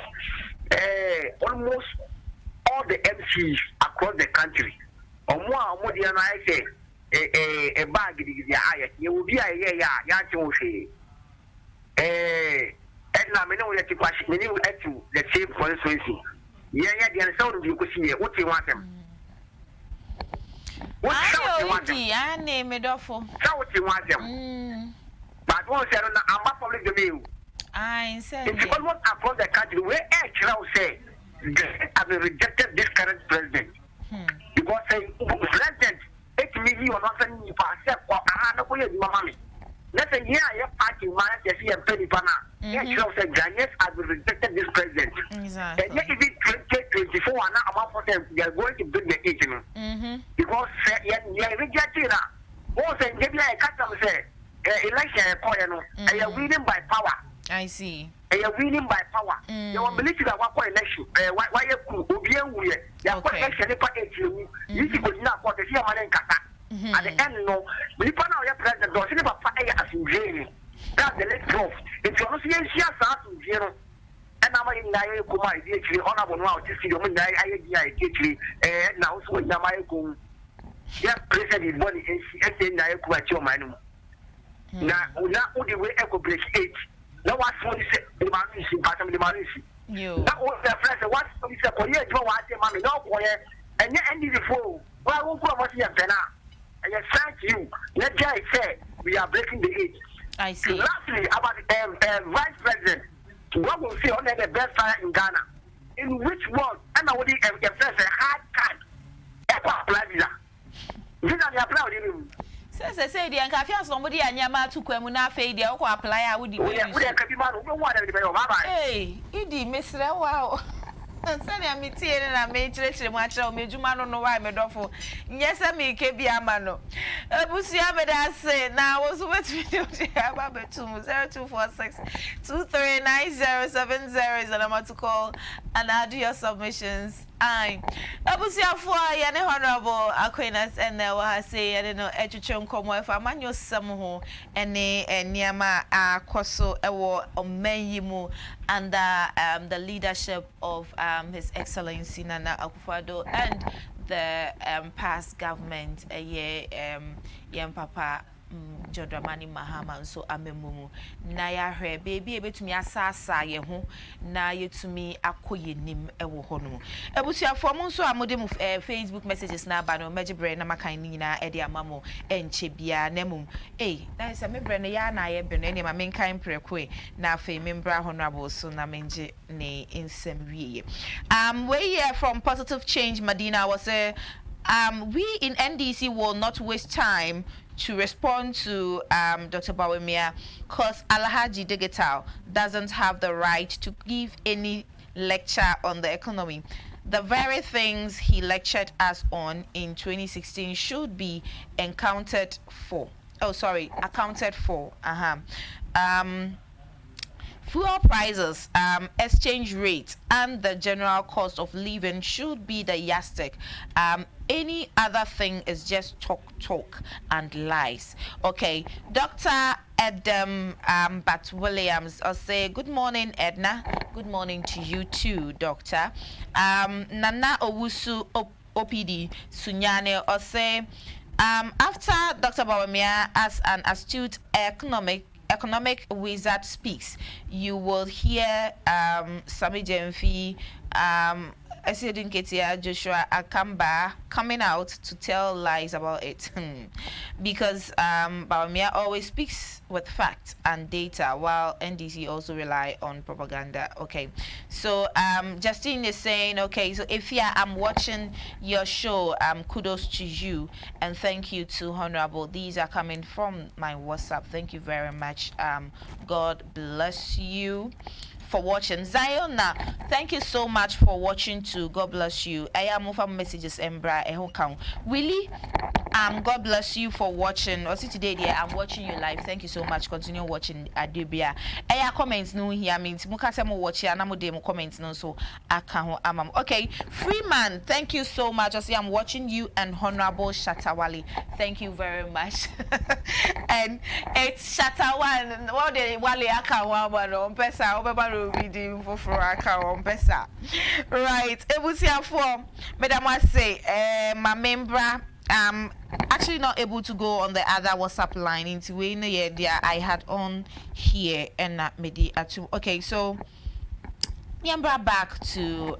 almost all the MCs across the country. Or more, I say a bag you will be a yeah. And now, I know that you question me to the same constituency. Yeah, the sound of you could see what you want them. I name it awful. What you want them? But once I'm not public domain. I said it's almost across the country where actually say I have rejected this current president because president 8 million NDC or not any pass or I know where you mammy. Let's say, yeah, party manager, see a penny banner. Yes, you said Ghanaians have rejected this president. Exactly. And yet, if it's 2024, and now I'm for them, they are going to bring the agent. Because, yeah, rejected that. Also, give me a custom say, election, and you're winning by power. I see. And you're winning by power. You will believe that one election. Why you could be a weird? You have election, you see, but not what the same man in Kata. At the end, no, we put out your president, don't see about fire as in jail. That's the late proof. If you're not seeing to zero, and I'm in Naya Kuma, honorable now, just see your Naya, now so in Yamaiko. Yes, president body and say Naya Kuacho Manu. Now, the way I could break 8. No one saw the Marusi, but I'm the Marusi. That was the first one. He said, "Oh, yeah, you want to mommy, no boy, and yet ended the fool. Well, I won't go much yet, and I thank you. Let guy say we are breaking the 8. I see. Lastly, about vice president, what will say on the best fire in Ghana? In which one? And I would express a hard card. Ever apply visa. Visa, they apply with him. Say the Ancafias somebody and Yama to Quemuna Fade, the Aqua apply, I would do. Hey, Idi, Miss Wow. Sani amitiye na mekyerɛkyerɛ mu akyerɛ me dwuma no no wa me dɔfo nyɛsɛ me ke bia ma no abusia me da se na wo so betumi de aba betum 0246 239070 is the number to call and add your submissions. Abusia for ya ne honorable Aquinas and wa say I don't know etwetwe nkomo efa manyo sam ho ene eniama akoso ewo omanyi mu under the leadership of His Excellency Nana Akufo-Addo and the past government yem papa John Dramani Mahama so amemumu na ya hwe baby ebetumi asasa ye ho na yetumi akoye nim ewo ho no ebusuafo mo nso amode mu Facebook messages na aba no megibre na makan ni na ede amamo enche bia na mum na se mebre ne ya na ye beno ne ma menkan preko na afa membra honorable so na menje ne insem wiye we here from Positive Change Medina was we in NDC will not waste time to respond to Dr. Bawumia because Alhaji Digital doesn't have the right to give any lecture on the economy. The very things he lectured us on in 2016 should be accounted for. Fuel prices, exchange rate, and the general cost of living should be the yardstick. Any other thing is just talk and lies. Okay, Dr. Edem Bat Williams, I'll say good morning, Edna. Good morning to you too, Doctor. Nana Owusu OPD Sunyane, I'll say after Dr. Bawumia as an astute economic wizard speaks, you will hear Sami Jemfi, Ketia, Joshua Akamba coming out to tell lies about it because Bawumia always speaks with facts and data while NDC also rely on propaganda. Okay, so Justine is saying, okay, so if I'm watching your show, kudos to you and thank you to Honorable. These are coming from my WhatsApp. Thank you very much. God bless you for watching. Ziona, thank you so much for watching too. God bless you. I am over messages Embra Ehokang. Willie, God bless you for watching. Also today, dear, I'm watching you live. Thank you so much. Continue watching Adibia. Aya comments no here means mukasemo watch ya namu demo comments no so akaho amam. Okay, Freeman, thank you so much. I see I'm watching you and Honorable Shatawali. Thank you very much. And it's Shatawan. What the wali akawa baro pesa obeba reading for akawa pesa. Right. Ebusia for Madam I say my member actually not able to go on the other WhatsApp line into when I had on here and not medi atu. Okay, so Yambra back to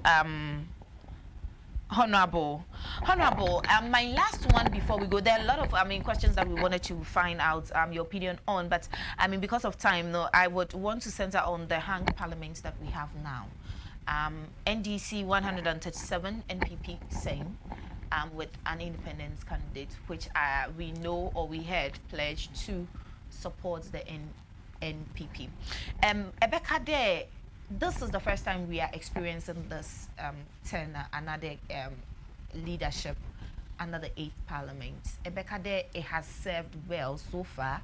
Honorable, my last one before we go, there are a lot of questions that we wanted to find out your opinion on, but because of time, no, I would want to center on the hung parliament that we have now. NDC 137, NPP same. with an independent candidate, which we know or we heard pledged to support the NPP. Ebeka there, this is the first time we are experiencing this another leadership under the 8th Parliament. Ebeka there, it has served well so far,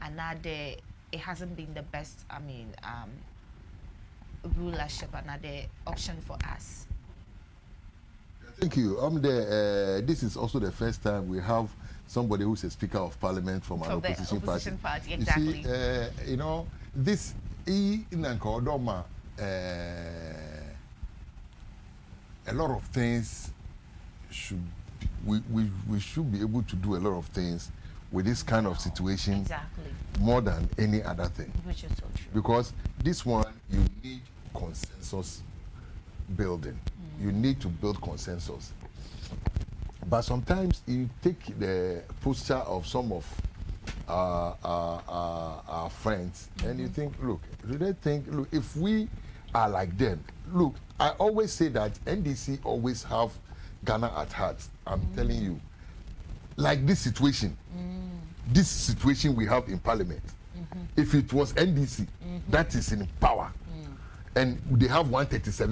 and it hasn't been the best, rulership, another option for us. Thank you. This is also the first time we have somebody who's a Speaker of Parliament from an opposition party. Exactly. You see, this in Ankodoma, a lot of things we should be able to do a lot of things with this kind of situation. Exactly. More than any other thing. Which is so true. Because this one, you need consensus building. You need to build consensus. But sometimes you take the posture of some of our friends and you think, look, if we are like them, look, I always say that NDC always have Ghana at heart. I'm telling you, like this situation we have in Parliament, if it was NDC that is in power, and they have 137.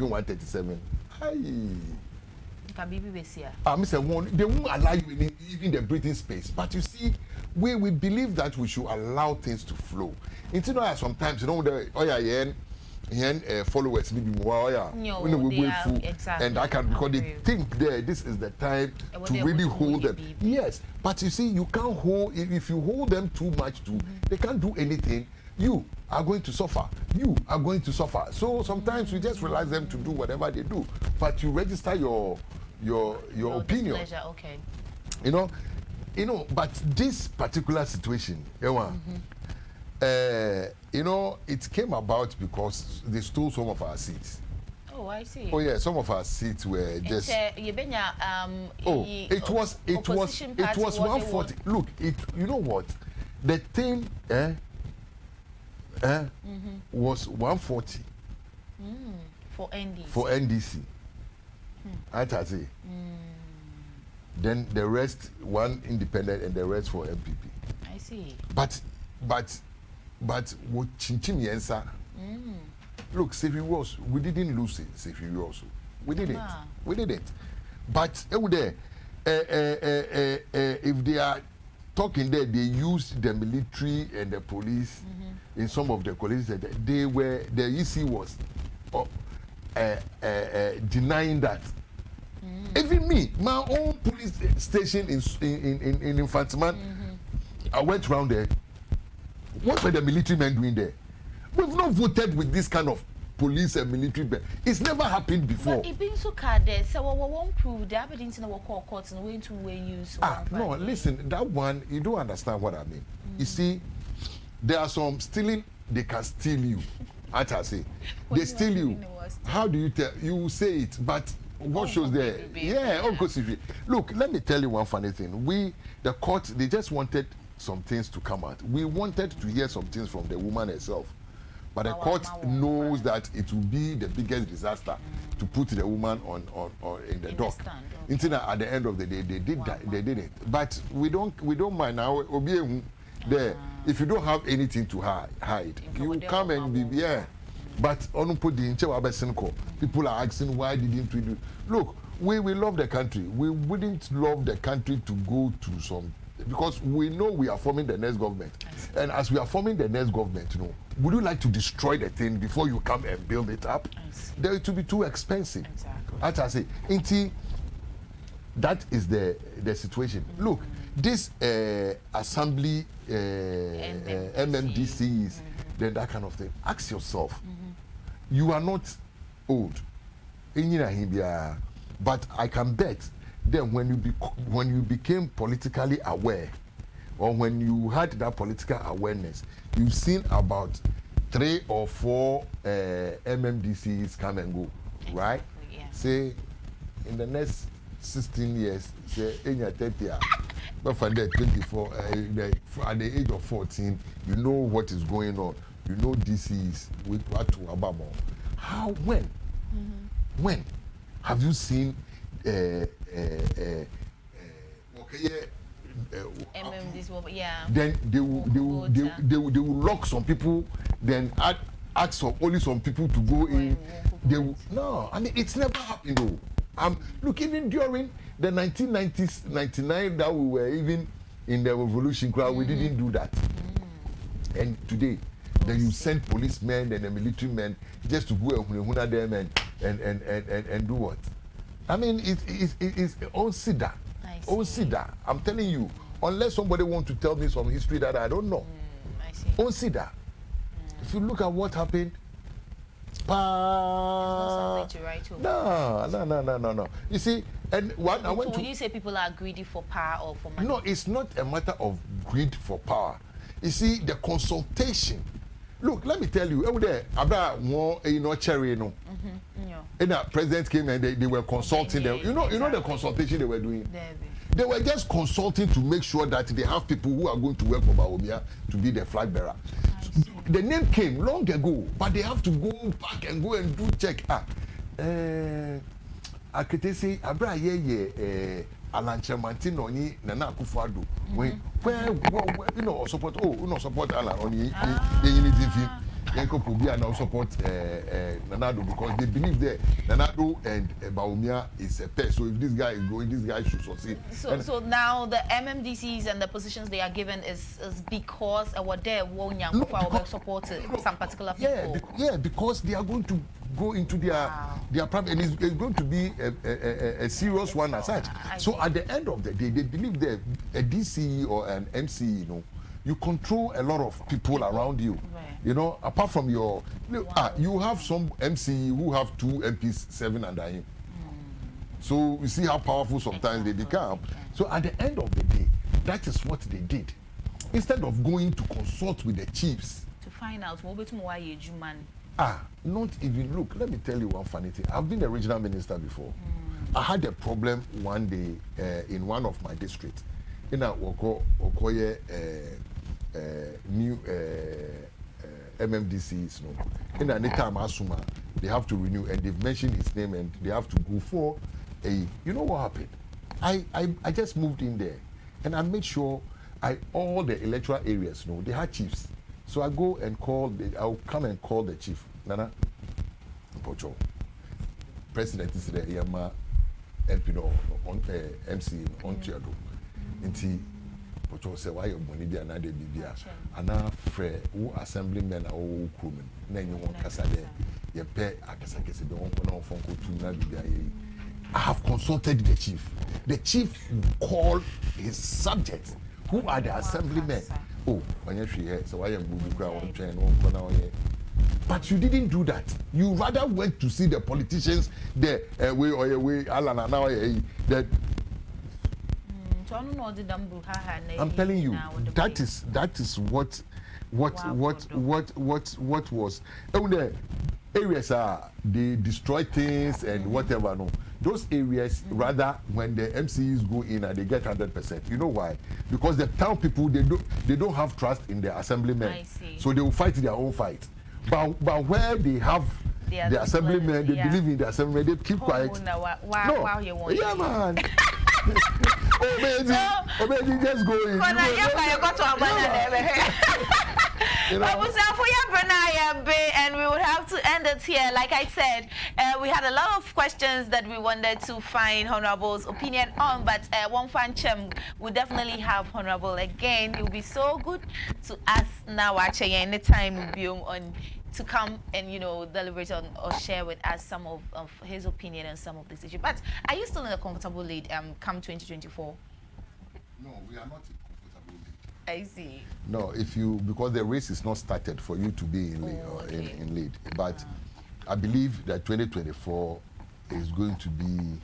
They won't allow you in even the breathing space. But you see, we believe that we should allow things to flow. Sometimes followers maybe more exactly, and I can because they think this is the time to really hold them. Yes, but you see, you can't hold if you hold them too much they can't do anything. You are going to suffer. You are going to suffer. So sometimes we just realize them to do whatever they do, but you register your opinion. Displeasure, okay. But this particular situation, it came about because they stole some of our seats. Oh, I see. Oh yeah, some of our seats were just. It was 140. Look, you know what? The thing was 140 for NDC. For NDC. I say. Then the rest, one independent and the rest for MPP. I see. But what Chinchim Yensa? Look, Sefi was. We didn't lose it. Sefi also. We didn't. We didn't. But if they are talking there, they used the military and the police in some of the colleges. The EC was denying that. Even me, my own police station in Infantiman, I went around there. What were the military men doing there? We've not voted with this kind of police and military men. It's never happened before. But it being so card there, so we won't prove the evidence in our courts and wait to use. No, listen, that one, you don't understand what I mean. You see, there are some stealing, they can steal you. As I say, they steal you. How do you tell? You say it, but what shows there? Yeah, of course. Look, let me tell you one funny thing. The court, they just wanted some things to come out. We wanted to hear some things from the woman herself. But the court knows that it will be the biggest disaster to put the woman on in the dock. Until at the end of the day, they did that. They did it. But we don't mind now. There, if you don't have anything to hide, you come and be But people are asking, why didn't we do? Look, we love the country. We wouldn't love the country to go to some, because we know we are forming the next government. And as we are forming the next government, would you like to destroy the thing before you come and build it up? Then it will be too expensive. Exactly. As I say, that is the situation. Look, this assembly, MMDCs, then that kind of thing. Ask yourself, you are not old, but I can bet then when you became politically aware, or when you had that political awareness, you've seen about 3 or 4 MMDCs come and go, right? Yeah. Say in the next 16 years, say in your 30 but for the 24, at the age of 14, you know what is going on. You know DCs with what to Abamo. How, when have you seen Then they will lock some people, then ask for only some people to go in. They will, no, I mean it's never happened though. Look, even during the 1990s, 99, that we were even in the revolution crowd, we didn't do that. And today, then you send policemen and the military men just to go and them and do what? I mean, it's consider. I'm telling you, unless somebody wants to tell me some history that I don't know. Consider. If you look at what happened, no. You see, and one I went so when you say people are greedy for power or for money? No, it's not a matter of greed for power. You see, the consultation. Look, let me tell you, about more, cherry, And the president came and they were consulting them. You know the consultation they were doing. They were just consulting to make sure that they have people who are going to work for Baomia to be the flag bearer. The name came long ago, but they have to go back and go and do check. I could say, Abra Alanche Mantino ni Nana Akufo-Addo. Where support support Alan on anything. Now support Nanado because they believe that Nanado and Baumia is a pair. So if this guy is going, this guy should succeed. So now the MMDCs and the positions they are given is because what they will support some particular people. Yeah, because they are going to go into their private, and it's going to be a serious one as such. So at the end of the day, they believe that a DC or an MC, you control a lot of people around you. Right. Apart from your, you have some MC who have 2 MPs, 7 under him. So you see how powerful sometimes they become. So at the end of the day, that is what they did. Instead of going to consult with the chiefs to find out what more you man. Not even look. Let me tell you one funny thing. I've been a regional minister before. I had a problem one day in one of my districts. In a Okoye new MMDCs, in an time Asuma, they have to renew, and they've mentioned his name, and they have to go for a. You know what happened? I just moved in there, and I made sure all the electoral areas, they had chiefs. So I go and I'll come and call the chief. Nana, Pocho, President is the Yama MP on MC on Tiado. Inti Pocho say why your money be another bibia. Ana frɛ wo assemblymen a wo crewmen. Na you want kasa there. Ye pay akasa kese be won na phone ko tu na bibia ye. I have consulted the chief. The chief called his subjects who are the assemblymen. Oh, so why am I but you didn't do that. You rather went to see the politicians there, that. I'm telling you, that is what was. Areas they destroy things and whatever. No, those areas rather when the MCs go in and they get 100%. You know why? Because the town people they don't have trust in the assemblymen, so they will fight their own fight. But where they have the assemblymen, they believe in the assemblymen, they keep quiet. Yeah, man. Baby, just go in. And we would have to end it here. Like I said, we had a lot of questions that we wanted to find Honorable's opinion on, but one fan chem will definitely have Honorable again. It will be so good to ask now actually anytime we'll be on to come and deliberate on or share with us some of his opinion on some of this issue. But are you still in a comfortable lead come 2024? No, we are not in comfortable lead. I see. No, because the race is not started for you to be in lead, in lead. But I believe that 2024 is going to be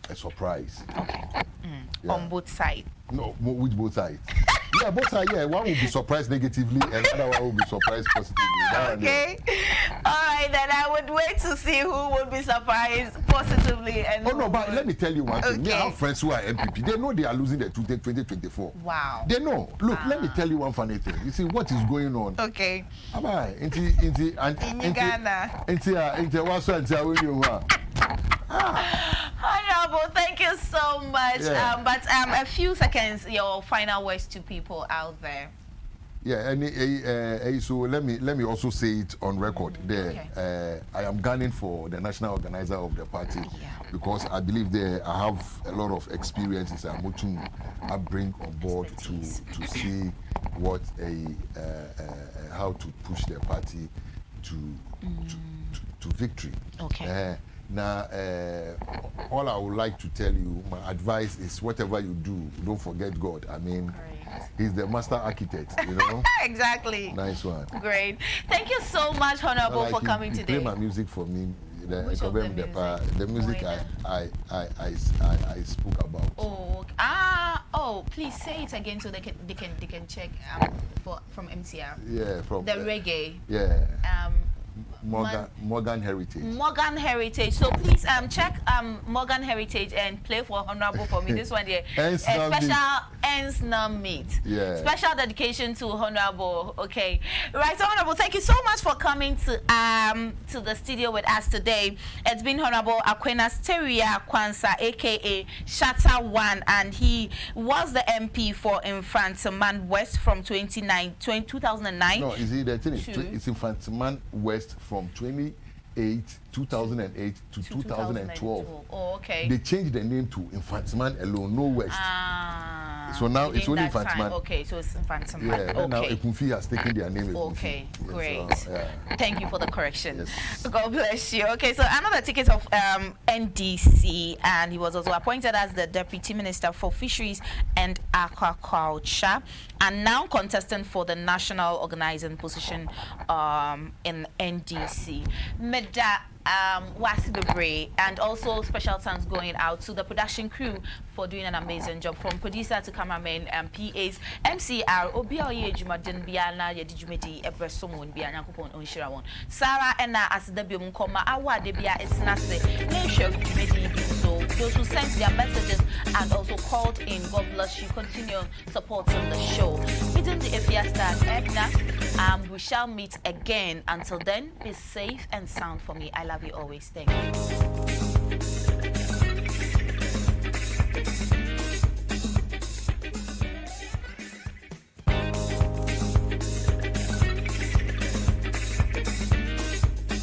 a surprise. Okay. Yeah. On both sides. No, which both sides? Yeah, both sides. Yeah, one will be surprised negatively, and the other one will be surprised positively. Okay. All right, then I would wait to see who would be surprised positively. And but let me tell you one thing. We have friends who are MPP. They know they are losing the 2024. Wow. They know. Look, let me tell you one funny thing. You see what is going on. Okay. In Ghana. Honorable, thank you so much. Yeah. But a few seconds, your final words to people out there. Yeah, and so let me also say it on record. There, Okay. I am gunning for the national organizer of the party because I believe there I have a lot of experiences I'm looking to bring on board to see what how to push the party to victory. Okay. Now, all I would like to tell you, my advice is whatever you do, don't forget God. I mean, He's the master architect, you know. Exactly. Nice one. Great. Thank you so much, Honorable, for coming you today. Play my music for me. Which of The music I spoke about. Oh, please say it again so they can check from MCR. Yeah, from the reggae. Yeah. Morgan Heritage. Morgan Heritage. So please check Morgan Heritage and play for Honorable for me. This one here. A special ends not meet. Yeah. Special dedication to Honorable. Okay. Right, so Honorable, thank you so much for coming to the studio with us today. It's been Honorable Aquinas Tawiah Quansah, aka Shatter One, and he was the MP for Infanteman West from 2009. No, is it the thing? It's Infanteman West from 2008 to 2012. Oh, okay. They changed the name to Infanteman alone, no West. So now it's only Infanteman. Okay, so it's Infanteman. Yeah, okay. Now Ekunfi has taken their name. Okay, great. Yeah. Thank you for the correction. Yes. God bless you. Okay, so another ticket of NDC, and he was also appointed as the Deputy Minister for Fisheries and Aquaculture, and now contesting for the national organizing position in NDC. Meda Wasibebre, and also special thanks going out to the production crew for doing an amazing job, from producer to cameraman and PAs, MCR, Obiaye Jumadin Biana, Yedijumedi, Ebresomun, Biana Kupon, Onshirawan, Sarah, and as the Biumkoma, Awa Debia, it's Nase, Nation, so those who sent their messages and also called in, God bless you, continue supporting the show. Hidden the Fiesta, Edna, we shall meet again. Until then, be safe and sound for me. I love you always. Thank you.